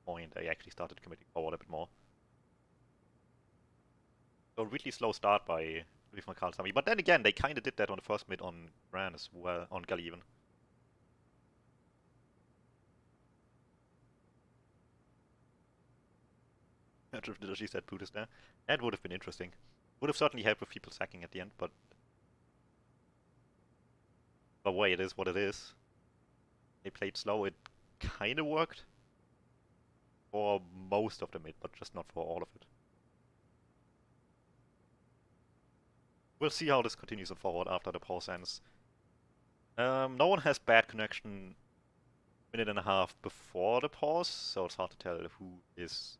point they actually started committing forward a bit more. So a really slow start by Gaal Sami. But then again, they kinda did that on the first mid on Gran as well, on Gaal even. She said Putis there. That would have been interesting. Would have certainly helped with people sacking at the end, but the way it is what it is. They played slow, it kinda worked for most of the mid, but just not for all of it. We'll see how this continues on forward after the pause ends. No one has bad connection minute and a half before the pause, so it's hard to tell who is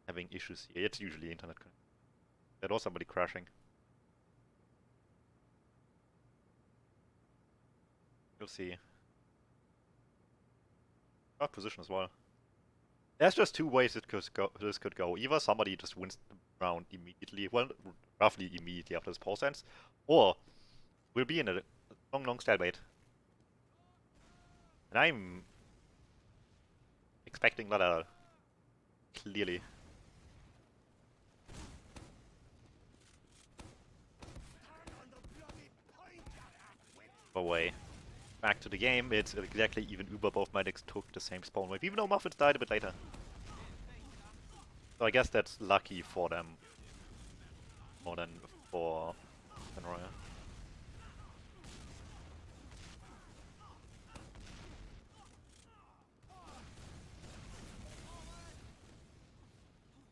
having issues here. It's usually internet connection. There was somebody crashing. We'll see. Our position as well. There's just two ways this could go. Either somebody just wins the round immediately, well, roughly immediately after this pause ends, or we'll be in a long stalemate. And I'm expecting that clearly. Away. Back to the game, it's exactly even Uber, both medics took the same spawn wave, even though Muffins died a bit later. So I guess that's lucky for them, more than for Roya.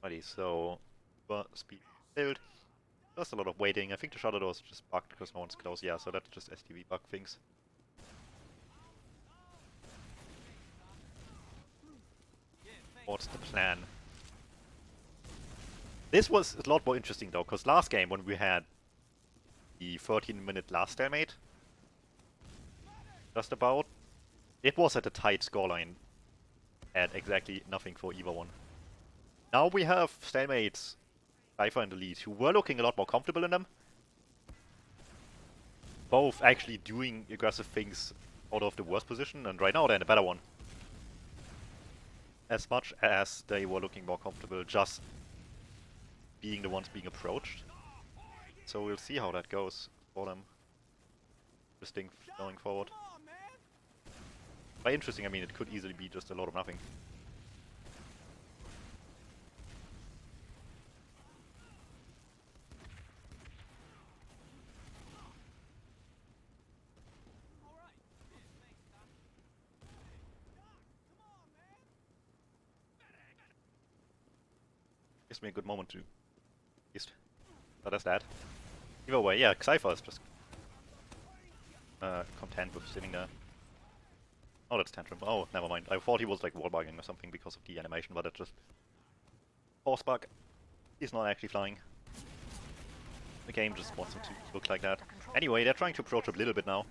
Alrighty, so Uber speed build. There's a lot of waiting. I think the shutter door is just bugged because no one's close. Yeah, so that's just STV bug things. What's the plan? This was a lot more interesting though, because last game when we had the 13-minute last stalemate, just about, it was at a tight scoreline at exactly nothing for either one. Now we have stalemates, Xypher and the lead, who were looking a lot more comfortable in them. Both actually doing aggressive things out of the worst position, and right now they're in a better one. As much as they were looking more comfortable just being the ones being approached. So we'll see how that goes for them. Interesting going forward. By interesting, I mean it could easily be just a lot of nothing. Gives me a good moment to east. But that's that. Either way, yeah, Xypher is just content with sitting there. Oh, that's Tantrum. Oh, never mind. I thought he was like wallbugging or something because of the animation, but that's just force bug. He's not actually flying. The game just wants him to look like that. Anyway, they're trying to approach a little bit now.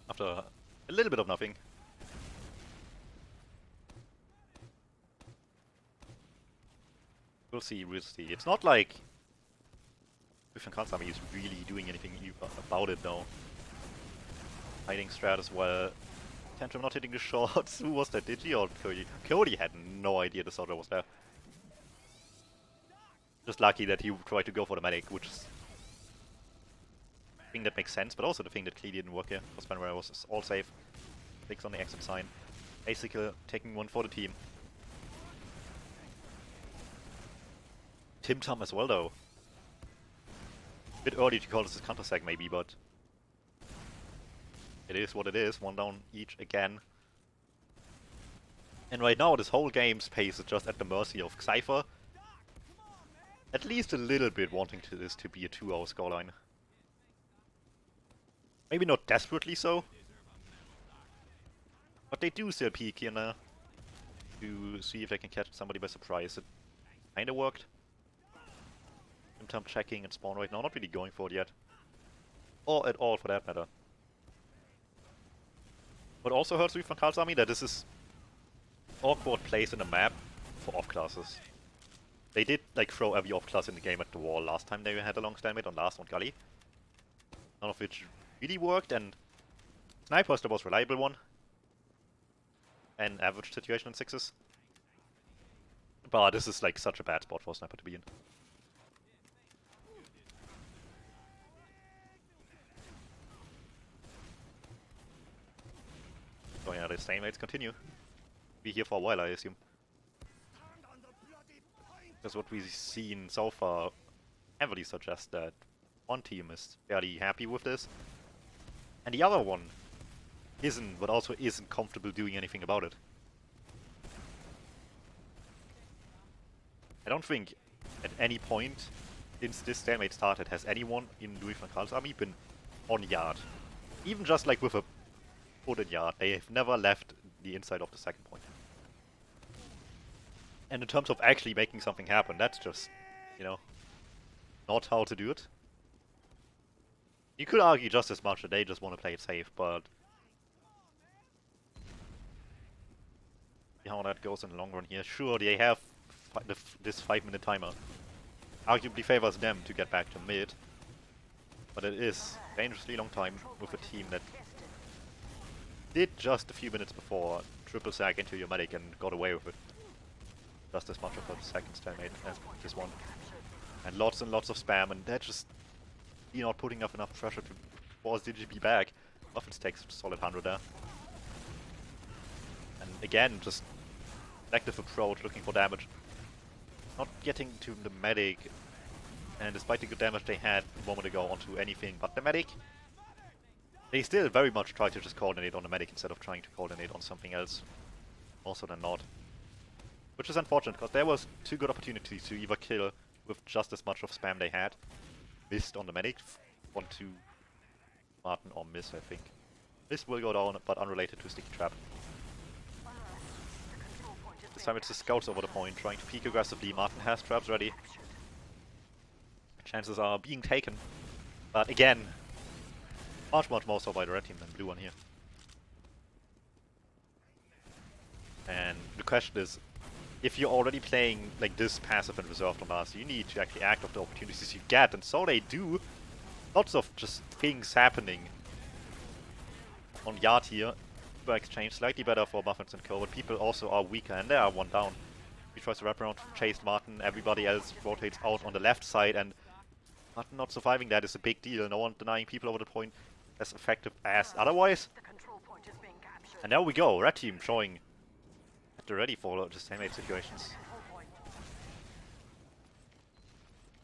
After a little bit of nothing. We'll see, we'll see. It's not like Kansami is really doing anything about it though. Hiding strat as well. Tantrum not hitting the shots. Who was that? Digi or Cody? Cody had no idea the soldier was there. Just lucky that he tried to go for the medic, which is the thing that makes sense, but also the thing that clearly didn't work here. Because Spanware was all safe. Fix on the exit sign. Basically taking one for the team. Tim Tam as well though. Bit early to call this a counter-sack maybe, but it is what it is. One down each again. And right now this whole game's pace is just at the mercy of Xypher. at least a little bit wanting this to be a 2-hour scoreline. Maybe not desperately so, but they do still peek here now to see if they can catch somebody by surprise. It kinda worked. Sometimes checking and spawn right now, not really going for it yet. Or at all for that matter. What also hurts me from Gaal's army that this is awkward place in the map for off classes. They did like throw every off class in the game at the wall last time they had a long stalemate on last one gully. None of which really worked, and Sniper was the most reliable one. An average situation in 6s. But this is like such a bad spot for Sniper to be in. So yeah, the stalemates continue. Be here for a while, I assume. Because what we've seen so far heavily suggests that one team is fairly happy with this, and the other one isn't, but also isn't comfortable doing anything about it. I don't think at any point since this stalemate started has anyone in Louis van Gaal's army been on yard. Even just like with a foot in yard, they have never left the inside of the second point. And in terms of actually making something happen, that's just, you know, not how to do it. You could argue just as much that they just want to play it safe, but see how that goes in the long run here. Sure, they have this 5-minute timer. Arguably favors them to get back to mid, but it is dangerously long time with a team that did just a few minutes before triple sack into your medic and got away with it. Just as much of a second stalemate as this one. And lots of spam, and that just, you're not putting up enough pressure to force DGB back. Muffins takes a solid 100 there. And again, just active approach, looking for damage. Not getting to the medic, and despite the good damage they had a moment ago onto anything but the medic, they still very much try to just coordinate on the medic instead of trying to coordinate on something else. Also than not. Which is unfortunate, because there was 2 good opportunities to either kill with just as much of spam they had. Missed on the medic, 1-2 Martin, or miss, I think. This will go down, but unrelated to Sticky Trap. This time it's the scouts over the point, trying to peek aggressively. Martin has traps ready. Chances are being taken. But again, much more so by the red team than blue one here. And the question is, if you're already playing like this passive and reserved on last, you need to actually act off the opportunities you get, and so they do. Lots of just things happening on yard here. Exchange slightly better for Muffins and Co, but people also are weaker, and they are 1 down. He tries to wrap around, chase Martin, everybody else rotates out on the left side, and Martin not surviving that is a big deal. No one denying people over the point as effective as otherwise. And there we go, red team showing that they're ready for the stalemate situations.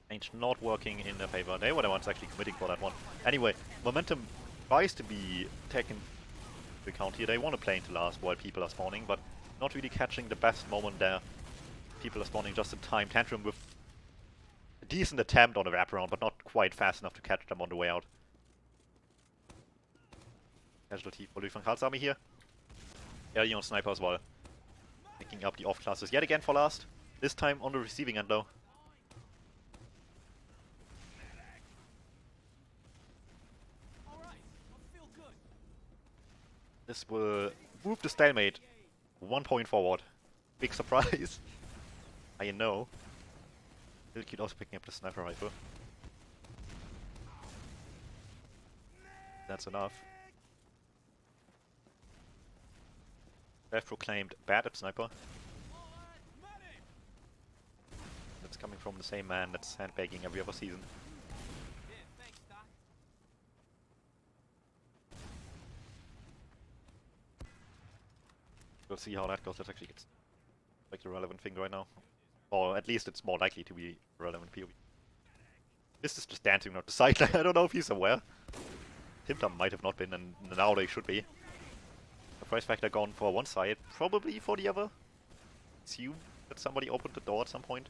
Change not working in their favor. They were the ones actually committing for that one. Anyway, momentum tries to be taken into account here. They want to play into last while people are spawning, but not really catching the best moment there. People are spawning just in time. Tantrum with a decent attempt on a wraparound, but not quite fast enough to catch them on the way out. Casualty for Louis van Gaal's army here. Early on Sniper as well. Picking up the off classes yet again for last. This time on the receiving end though. This will move the stalemate 1 point forward. Big surprise. I know. Still cute also picking up the sniper rifle. That's enough. They've proclaimed bad at sniper. That's coming from the same man that's sandbagging every other season. We'll see how that goes. That actually gets like the relevant thing right now. Or at least it's more likely to be relevant POV. This is just dancing on the sideline. I don't know if he's aware. Timtam might have not been, and now they should be. The price factor gone for one side, probably for the other. Assume that somebody opened the door at some point.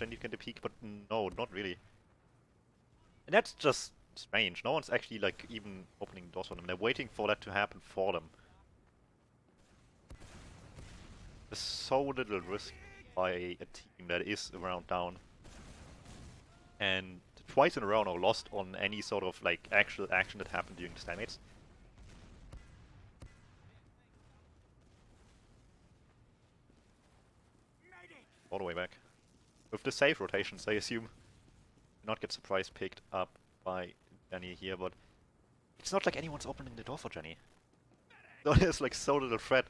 Jenny get the peek, but no, not really. And that's just strange. No one's actually like even opening doors for them. They're waiting for that to happen for them. There's so little risk by a team that is around down. And twice in a row now lost on any sort of like actual action that happened during the stalemates. All the way back. With the safe rotations, I assume. Do not get surprise picked up by Jenny here, but it's not like anyone's opening the door for Jenny. So there's like so little threat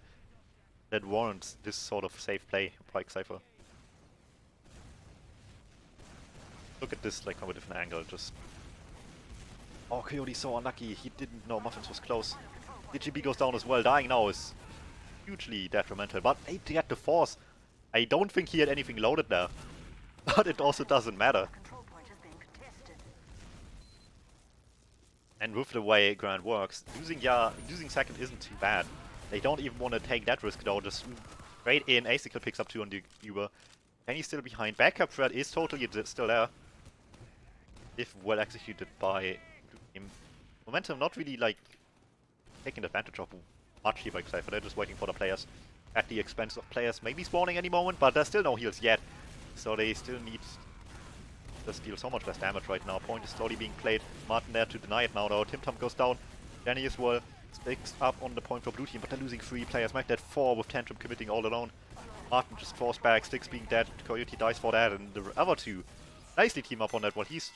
that warrants this sort of safe play by Xypher. Look at this like from a different angle, just... Oh, Coyote so unlucky, he didn't know Muffins was close. DGB goes down as well, dying now is hugely detrimental, but they get the force. I don't think he had anything loaded there, but it also doesn't matter.
Control point is being contested.
And with the way Grand works, losing second isn't too bad. They don't even want to take that risk though, just straight in, Asical picks up 2 on the Uber. Penny's still behind, backup threat is totally still there. If well executed by him. Momentum not really like taking advantage of much here by Xypher, they're just waiting for the players at the expense of players maybe spawning any moment, but there's still no heals yet. So they still need to just deal so much less damage right now. Point is slowly being played. Martin there to deny it now though. Tim Tam goes down. Danny as well sticks up on the point for blue team, but they're losing 3 players. Make that 4 with Tantrum committing all alone. Martin just forced back, Sticks being dead, Coyote dies for that, and the other 2 nicely team up on that while he's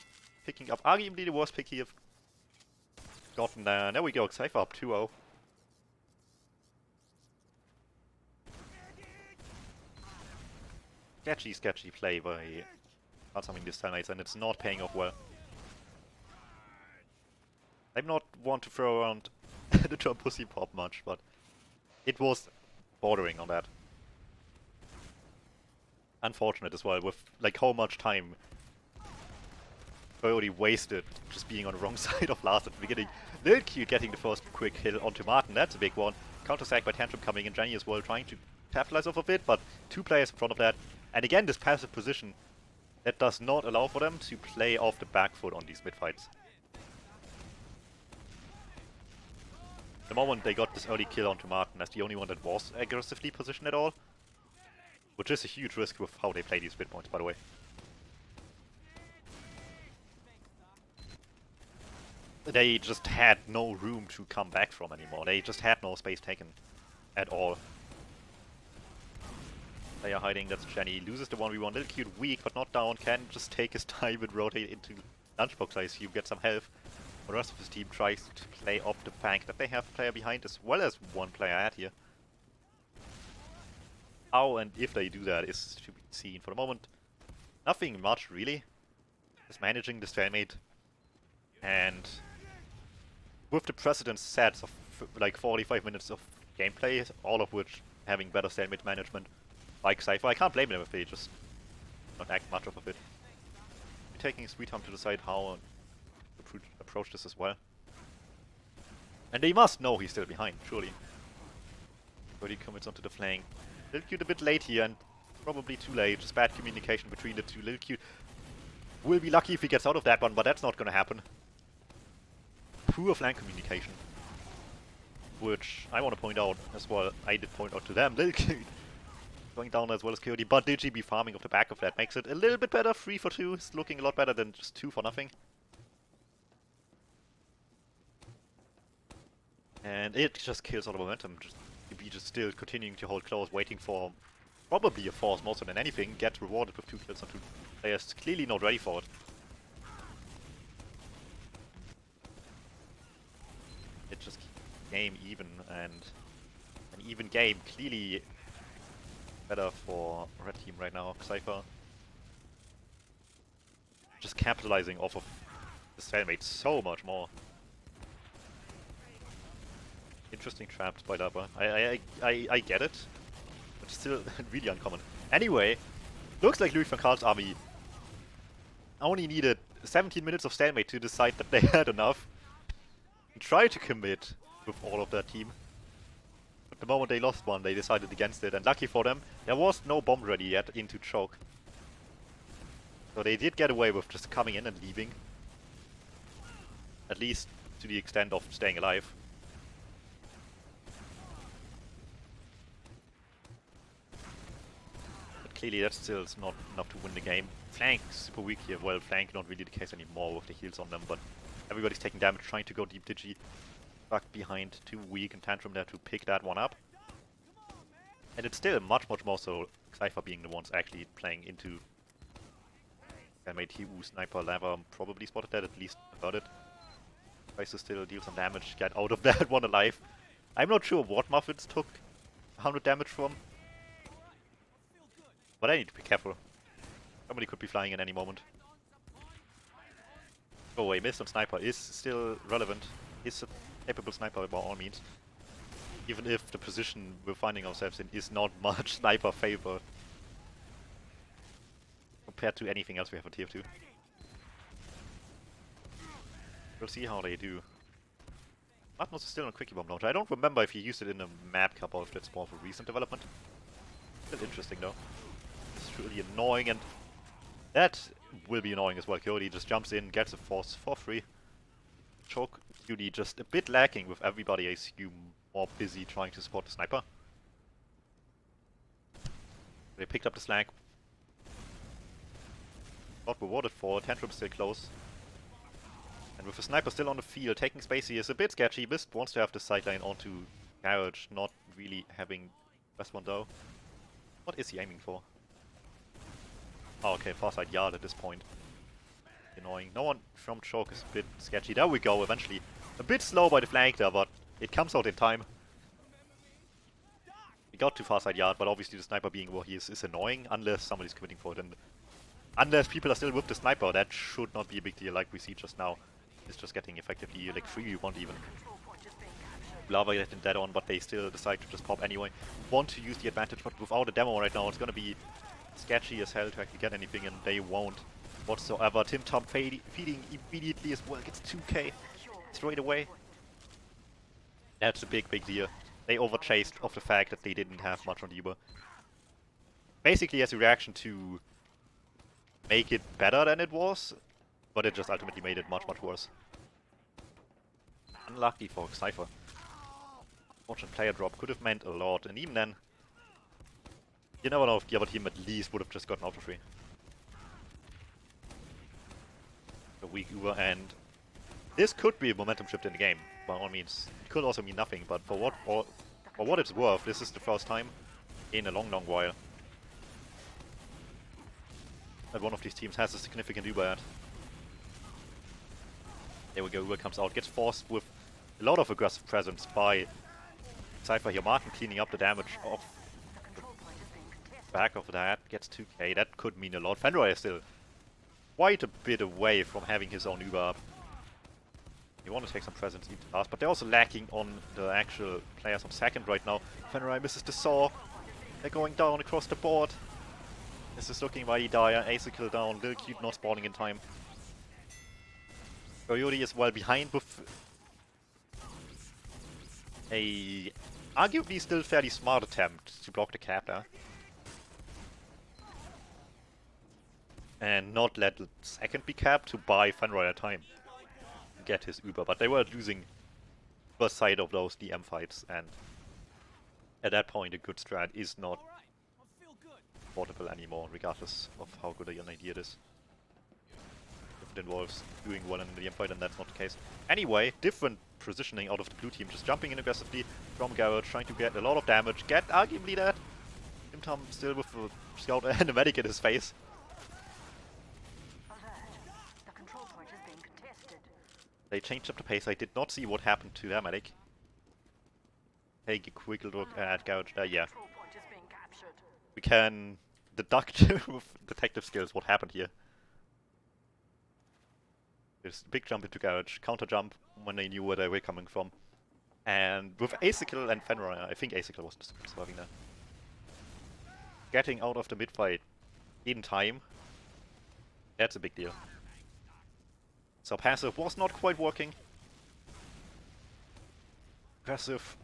picking up arguably the worst pick he have gotten there. There we go, Xypher up 2-0. Sketchy play by something this time, and it's not paying off well. I'm not one to throw around the term pussy pop much, but it was bordering on that. Unfortunate as well, with like how much time Coyote wasted just being on the wrong side of last at the beginning. Lil Q getting the first quick kill onto Martin, that's a big one. Counter-sack by Tantrum coming in, Jenny as well trying to capitalize off of it, but 2 players in front of that. And again, this passive position that does not allow for them to play off the back foot on these mid-fights. The moment they got this early kill onto Martin as the only one that was aggressively positioned at all, which is a huge risk with how they play these mid points, by the way. They just had no room to come back from anymore. They just had no space taken at all. They are hiding, that's Jenny. Loses the 1v1. Little Cute weak, but not down. Can just take his time and rotate into Lunchbox, I assume, get some health. The rest of his team tries to play off the fact that they have a player behind as well as 1 player ahead here. How and if they do that is to be seen. For the moment, nothing much really. Just managing the stalemate. And with the precedent sets of like 45 minutes of gameplay, all of which having better stalemate management, like Xypher, I can't blame them if they just not act much of it. Taking sweet time to decide how to approach this as well. And they must know he's still behind, surely. But he commits onto the flank. Little Cute a bit late here and probably too late. Just bad communication between the 2. Little Cute will be lucky if he gets out of that one, but that's not gonna happen. Poor flank communication. Which I want to point out as well. I did point out to them. Little Cute going down as well as Coyote, but DGB farming off the back of that makes it a little bit better. 3 for 2 is looking a lot better than just 2 for nothing. And it just kills all the momentum. DGB just still continuing to hold close, waiting for probably a force more so than anything. Gets rewarded with 2 kills on 2 players. Clearly not ready for it. It just keeps the game even, and an even game clearly better for red team right now. Xypher just capitalizing off of the stalemate so much more. Interesting traps by Dabba. I get it, but still really uncommon. Anyway, looks like Louis van Gaal's army only needed 17 minutes of stalemate to decide that they had enough and try to commit with all of their team. But the moment they lost one, they decided against it, and lucky for them, there was no bomb ready yet into choke. So they did get away with just coming in and leaving. At least to the extent of staying alive. But clearly that still is not enough to win the game. Flank super weak here. Well, flank not really the case anymore with the heals on them, but everybody's taking damage, trying to go deep digi. Back behind, too weak and Tantrum there to pick that one up. And it's still much more so Xypher being the ones actually playing into. And made Hiu Sniper Lava probably spotted that, at least heard it. Tries to still deal some damage, get out of that one alive. I'm not sure what Muffins took 100 damage from. But I need to be careful. Somebody could be flying in any moment. Oh, a miss on Sniper is still relevant. Is a capable sniper by all means. Even if the position we're finding ourselves in is not much sniper favor compared to anything else we have on TF2. We'll see how they do. Atmos is still on Quickie Bomb launcher. I don't remember if he used it in a map cup or if that's more of a recent development. Still interesting though. It's really annoying, and that will be annoying as well. Coyote just jumps in, gets a force for free. Choke duty just a bit lacking with everybody, I assume, more busy trying to support the sniper. They picked up the slag. Not rewarded for, Tantrum still close. And with the sniper still on the field, taking space here is a bit sketchy. Mist wants to have the sideline onto Garage, not really having best one though. What is he aiming for? Oh, okay, far side yard at this point. Annoying. No one from choke is a bit sketchy. There we go, eventually. A bit slow by the flank there, but it comes out in time. We got to far side yard, but obviously the sniper being where he is annoying, unless somebody's committing for it. And unless people are still with the sniper, that should not be a big deal like we see just now. It's just getting effectively like 3v1 even. Lava getting dead on, but they still decide to just pop anyway. Want to use the advantage, but without a demo right now, it's gonna be sketchy as hell to actually get anything, and they won't whatsoever. Tim Tom feeding immediately as well, gets 2k straight away. That's a big deal. They overchased off the fact that they didn't have much on the Uber. Basically as a reaction to make it better than it was, but it just ultimately made it much worse. Unlucky for Xypher. Fortunate player drop could have meant a lot, and even then, you never know if the other team at least would have just gotten auto free. A weak Uber, and this could be a momentum shift in the game, by all means. It could also mean nothing, but for what it's worth, this is the first time in a long while that one of these teams has a significant Uber ad. There we go, Uber comes out, gets forced with a lot of aggressive presence by Xypher here. Martin cleaning up the damage off the back of that, gets 2k, that could mean a lot. Fenroy is still quite a bit away from having his own Uber up. You want to take some presence even fast, but they're also lacking on the actual players on second right now. Fenroy misses the saw. They're going down across the board. This is looking mighty dire. Acycle down, Lil Cute not spawning in time. Coyote is well behind with a arguably still fairly smart attempt to block the cap there. And not let the second be capped to buy Fenroy a time. Get his Uber, but they were losing first side of those DM fights, and at that point a good strat is not portable anymore, regardless of how good an idea it is. If it involves doing well in the DM fight, and that's not the case. Anyway, different positioning out of the blue team, just jumping in aggressively from Garrett, trying to get a lot of damage, get arguably that. Tim Tom still with a scout and a medic in his face. They changed up the pace. I did not see what happened to their medic. Take a quick look at Garage. Yeah. We can deduct with detective skills what happened here. There's a big jump into Garage, counter jump when they knew where they were coming from. And with Acycle and Fenroy, I think Acycle was surviving there. Getting out of the mid fight in time. That's a big deal. So passive was not quite working. Passive,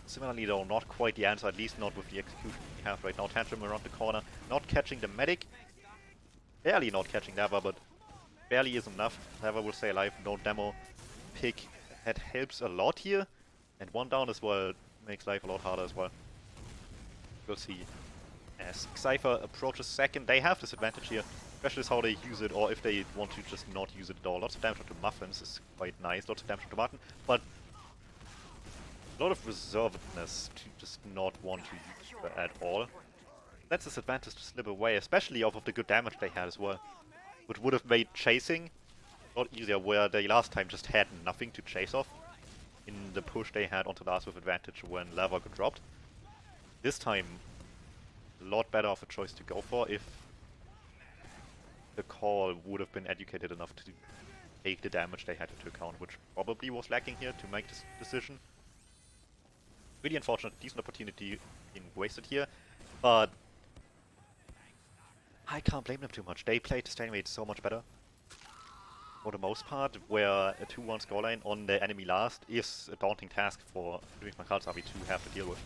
similarly though, not quite the answer, at least not with the execution we have right now. Tantrum around the corner, not catching the medic. barely not catching Lava, but barely is enough. Lava will stay alive, no demo. Pick that helps a lot here, and one down as well makes life a lot harder as well. We'll see. As Xypher approaches second, they have this advantage here, especially how they use it, or if they want to just not use it at all. Lots of damage onto Muffins is quite nice, lots of damage onto Martin, but a lot of reservedness to just not want to use it at all. That's this advantage to slip away, especially off of the good damage they had as well, which would have made chasing a lot easier, where they last time just had nothing to chase off in the push they had onto last with advantage when Lava got dropped. This time, a lot better of a choice to go for if the call would have been educated enough to take the damage they had into account, which probably was lacking here to make this decision. Really unfortunate, decent opportunity being wasted here, but I can't blame them too much. They played the stalemate so much better. For the most part, where a 2-1 scoreline on the enemy last is a daunting task for Gaal's army to have to deal with.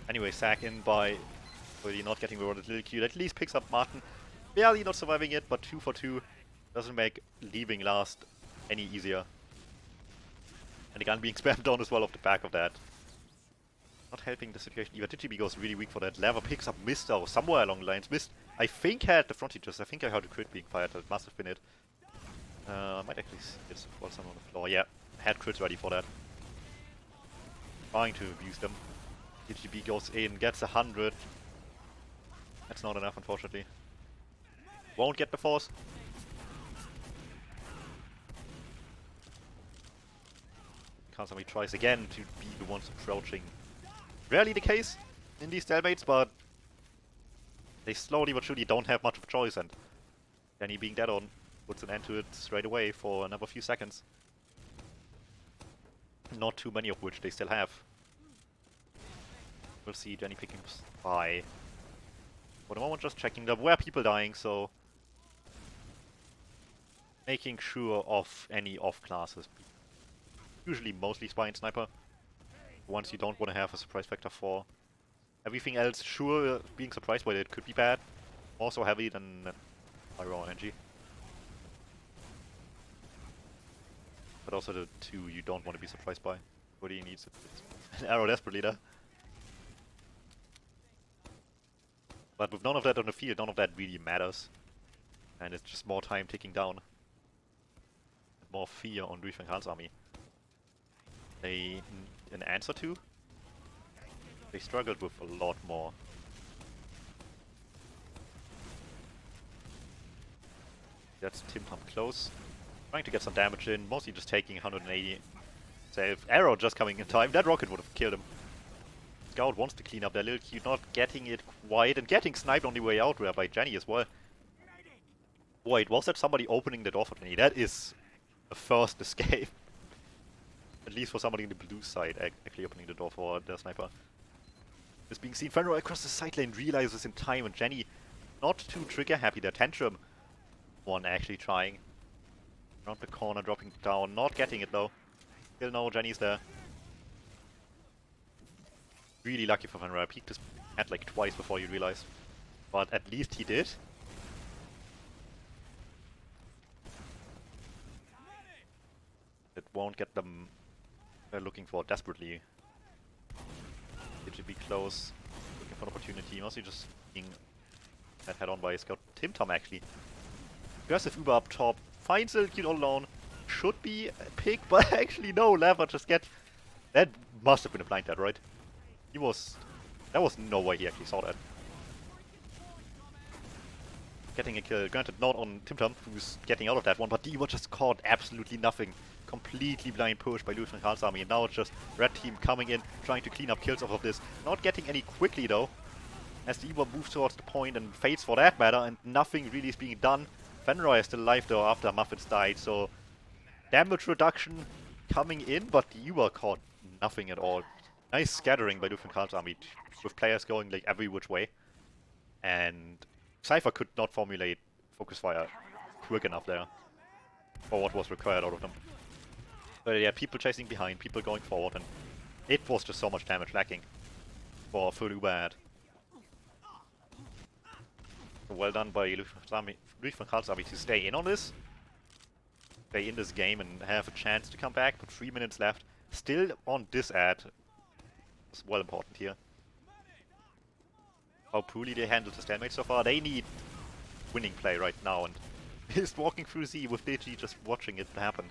Anyway, sack in by really not getting rewarded. Little Q at least picks up Martin. Barely not surviving it, but 2 for 2 doesn't make leaving last any easier. And the gun being spammed down as well off the back of that. Not helping the situation either. TGB goes really weak for that. Lava picks up Mist or somewhere along the lines. Mist, I think, had the front just. I think I heard a crit being fired. That must have been it. I might actually see it while someone on the floor. Yeah, had crits ready for that. Trying to abuse them. TGB goes in, gets 100. That's not enough, unfortunately. Won't get the force. Constantly tries again to be the ones approaching. Rarely the case in these stalemates, but they slowly but surely don't have much of a choice, and Danny being dead on puts an end to it straight away for another few seconds. Not too many of which they still have. We'll see Jenny picking up Spy. For the moment, just checking. There were people dying, so making sure of any off classes. Usually mostly Spy and Sniper. Ones you don't want to have a surprise factor for. Everything else, sure, being surprised by it could be bad. Also heavy than Pyro energy. But also the two you don't want to be surprised by. What he needs an arrow desperately there. But with none of that on the field, none of that really matters. And it's just more time ticking down. And more fear on Gaal's army. They an answer to? They struggled with a lot more. That's Tim-Tam close. Trying to get some damage in, mostly just taking 180. Save. Arrow just coming in time. That rocket would have killed him. Scout wants to clean up their little Q, not getting it quite, and getting sniped on the way out there by Jenny as well. Wait, was that somebody opening the door for Jenny? That is a first escape. At least for somebody in the blue side, actually opening the door for the sniper. Is being seen. Fenrir across the side lane realizes in time, and Jenny not too trigger happy. Their tantrum one actually trying. Around the corner, dropping down, not getting it though. Still no, Jenny's there. Really lucky for Fenrir. Peeked his head like twice before you realized. But at least he did. It won't get them they're looking for desperately. It should be close, looking for an opportunity, mostly just being head on by Scout Tim-Tam actually. Aggressive Uber up top, finds a cute all alone, should be a pick, but actually no, Lava just get... That must have been a blind dead, right? He was... There was no way he actually saw that. Getting a kill, granted not on Tim-Tam, who's getting out of that one, but Diva just caught absolutely nothing. Completely blind push by Gaal's army, and now it's just red team coming in, trying to clean up kills off of this. Not getting any quickly though, as the Eber moves towards the point and fades for that matter, and nothing really is being done. Fenrir is still alive though after Muffins died, so damage reduction coming in, but the Eber caught nothing at all. Nice scattering by Gaal's army, with players going like every which way, and Xypher could not formulate focus fire quick enough there for what was required out of them. But yeah, people chasing behind, people going forward, and it was just so much damage lacking for full Uber ad. Well done by Louis van Gaal's army to stay in on this. Stay in this game and have a chance to come back, but 3 minutes left. Still on this ad. It's well important here. How poorly they handled the stalemate so far. They need winning play right now, and he's walking through Z with DG just watching it happen.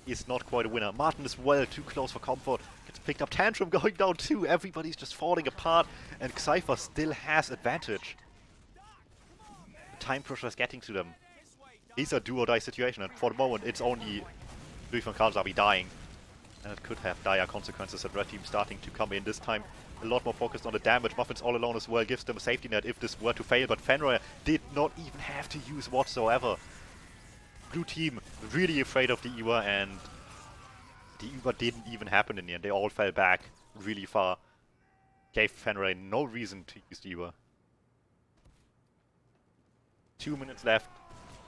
He's not quite a winner. Martin is well too close for comfort. Gets picked up. Tantrum going down too. Everybody's just falling apart, and Xypher still has advantage. The time pressure is getting to them. It's a do-or-die situation, and for the moment it's only Louis van Gaal's army dying. And it could have dire consequences. And Red Team starting to come in this time. A lot more focused on the damage. Muffins all alone as well gives them a safety net if this were to fail. But Fenrir did not even have to use whatsoever. Blue Team really afraid of the Ewa, and the Ewa didn't even happen in the end. They all fell back really far. Gave Fenrir no reason to use the Ewa. 2 minutes left.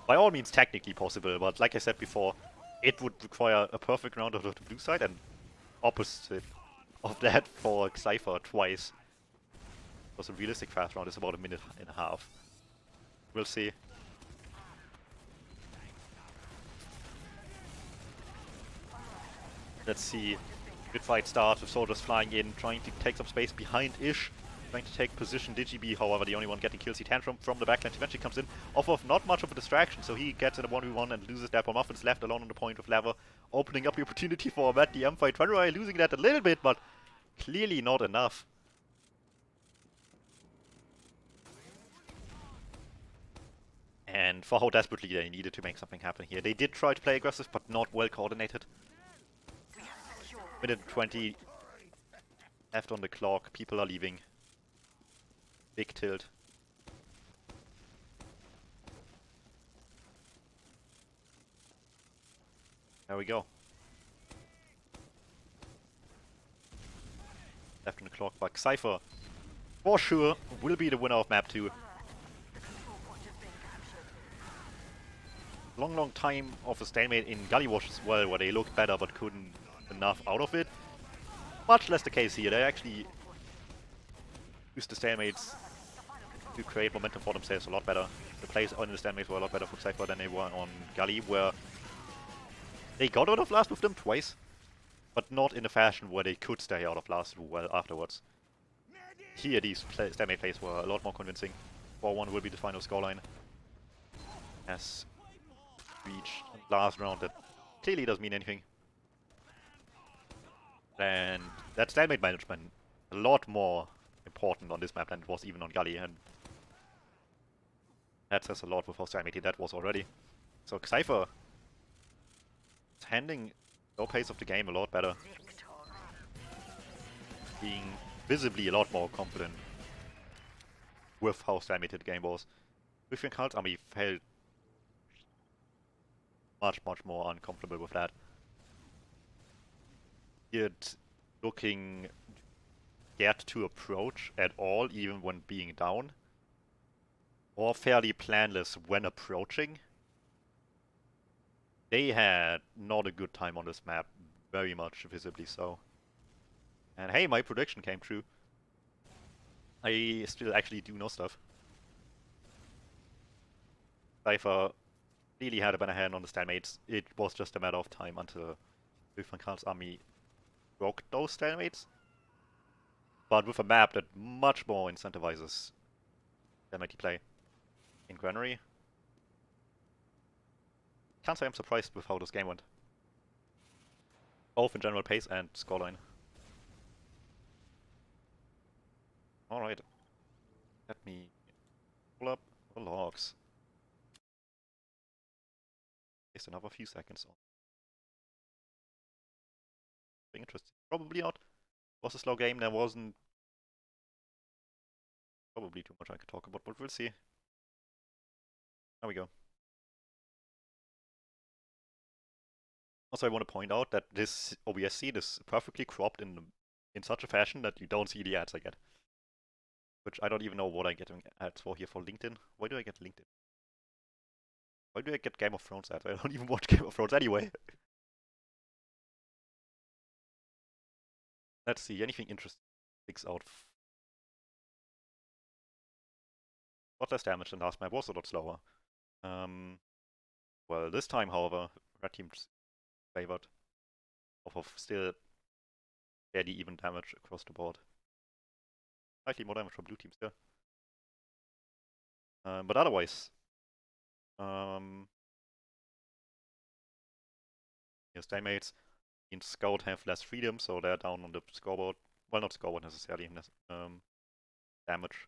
By all means technically possible, but like I said before, it would require a perfect round of the blue side and opposite of that for Xypher twice. Because a realistic fast round is about 1.5 minutes. We'll see. Let's see. Good fight starts with soldiers flying in, trying to take some space behind Ish. Trying to take position. DGB, however, the only one getting kills. He Tantrum from the backline eventually comes in off of not much of a distraction, so he gets in a 1v1 and loses that. Muffins left alone on the point with Lever, opening up the opportunity for a Matt DM fight. Fenrir losing that a little bit, but clearly not enough. And for how desperately they needed to make something happen here. They did try to play aggressive, but not well coordinated. Minute 20 left on the clock. People are leaving. Big tilt. There we go. Left on the clock, but Xypher, for sure, will be the winner of map 2. Long time of a stalemate in Gullywash as well, where they looked better but couldn't enough out of it. Much less the case here. They actually used the stalemates to create momentum for themselves a lot better. The plays on the stalemates were a lot better for Xypher than they were on Gully, where they got out of last with them twice, but not in a fashion where they could stay out of last well afterwards. Here, these stalemate plays were a lot more convincing. 4-1 will be the final scoreline. As reach last round, that clearly doesn't mean anything. And that stalemate management a lot more important on this map than it was even on Gully, and that says a lot with how stalemate that was already. So Xypher is handling the pace of the game a lot better, being visibly a lot more confident with how stalemated the game was. Louis van Gaal's army felt much more uncomfortable with that. It looking scared to approach at all, even when being down, or fairly planless when approaching. They had not a good time on this map, very much visibly so. And hey, my prediction came true. I still actually do know stuff. Xypher really had a better hand on the stalemates. It was just a matter of time until Louis van Gaal's army broke those stalemates. But with a map that much more incentivizes stalemate play in Granary. Can't say I'm surprised with how this game went. Both in general pace and scoreline. Alright. Let me pull up the logs. Waste another few seconds on. Interesting. Probably not. It was a slow game. There wasn't probably too much I could talk about, but we'll see. There we go. Also, I want to point out that this OBS scene is perfectly cropped in such a fashion that you don't see the ads I get. Which I don't even know what I get ads for here for LinkedIn. Why do I get LinkedIn? Why do I get Game of Thrones ads? I don't even watch Game of Thrones anyway. Let's see, anything interesting sticks out. Got less damage than last map, was a lot slower. Well, this time, however, red team's favored of still fairly even damage across the board. Slightly more damage from blue team still. But otherwise, your stalemates in Scout have less freedom, so they're down on the scoreboard. Well, not scoreboard necessarily, damage.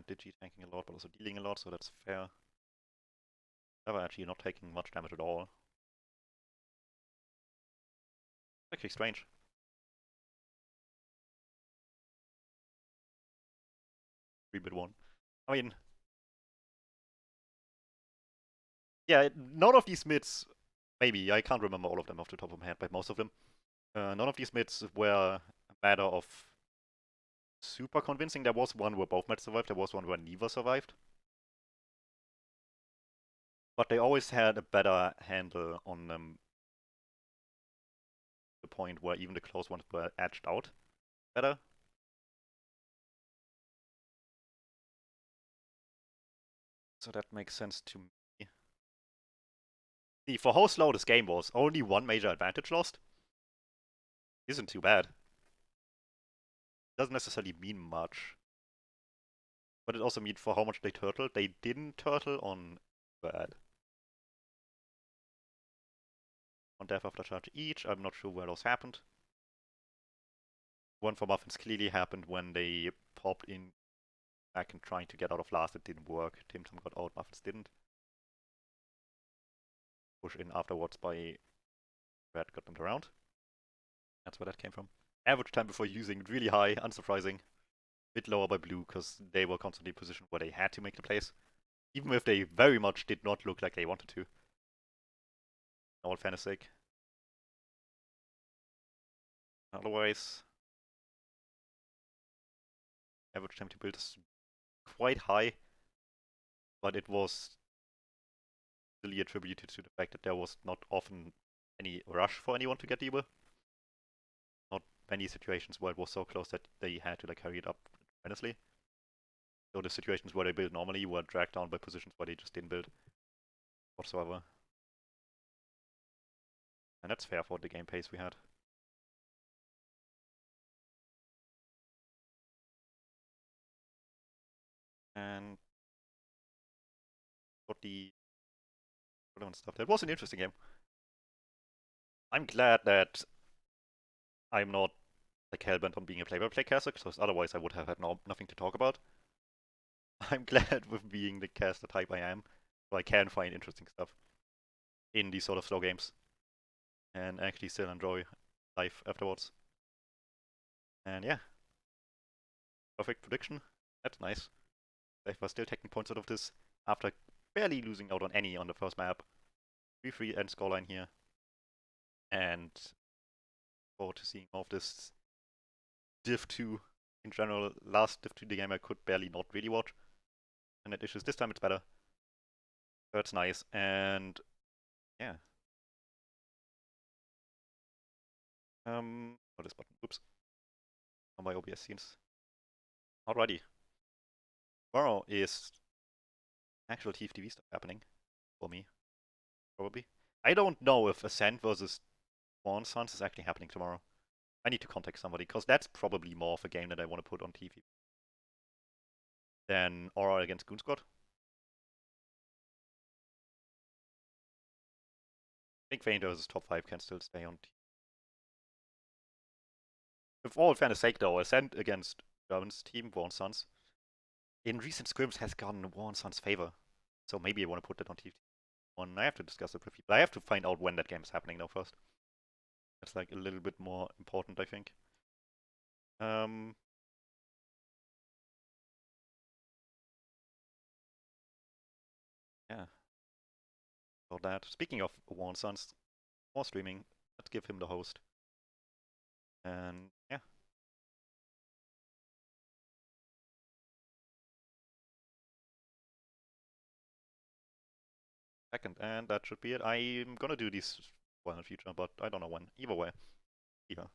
Digi tanking a lot, but also dealing a lot, so that's fair. Never actually not taking much damage at all. Actually strange. 3-bit 1. I mean, yeah, none of these mids, maybe, I can't remember all of them off the top of my head, but most of them, none of these mids were a matter of super convincing. There was one where both mids survived, there was one where neither survived. But they always had a better handle on the point where even the close ones were edged out better. So that makes sense to me. See, for how slow this game was, only one major advantage lost isn't too bad. Doesn't necessarily mean much. But it also means for how much they turtled, they didn't turtle on bad. On death after charge each, I'm not sure where those happened. One for Muffins clearly happened when they popped in back and trying to get out of last. It didn't work. Tim Tam got out, Muffins didn't. Push in afterwards by Red got them around. That's where that came from. Average time before using really high, unsurprising. Bit lower by blue because they were constantly positioned where they had to make the plays. Even if they very much did not look like they wanted to. All fairness sake. Otherwise, average time to build is quite high, but it was really attributed to the fact that there was not often any rush for anyone to get Div2a. Not many situations where it was so close that they had to like hurry it up tremendously. So the situations where they build normally were dragged down by positions where they just didn't build whatsoever. And that's fair for the game pace we had. And got the relevant stuff. That was an interesting game. I'm glad that I'm not like hellbent on being a play-by-play caster, because otherwise I would have had nothing to talk about. I'm glad with being the caster type I am, so I can find interesting stuff in these sort of slow games and actually still enjoy life afterwards. And yeah, perfect prediction. That's nice. Xypher still taking points out of this after barely losing out on any on the first map. 3-3 end scoreline here. And forward to seeing more of this Div2 in general. Last Div2 game I could barely not really watch. And it issues. This time it's better. That's nice. And yeah. Oh, this button. Oops. On my OBS scenes. Alrighty. Tomorrow is actual TFTV stuff happening for me. Probably. I don't know if Ascent versus Swan Sons is actually happening tomorrow. I need to contact somebody, because that's probably more of a game that I want to put on TV than Aura against Goon Squad. I think Feint versus top 5 can still stay on TV. With all fairness sake though, Ascent against German's team, Warren Sons, in recent scrims has gone in Warren Sons' favor. So maybe I want to put that on TV. I have to discuss it with people. I have to find out when that game is happening now first. That's like a little bit more important, I think. Yeah. About that. Speaking of Warren Sons, more streaming. Let's give him the host. And yeah. second, and that should be it. I'm gonna do these well in the future, but I don't know when. Either way, yeah.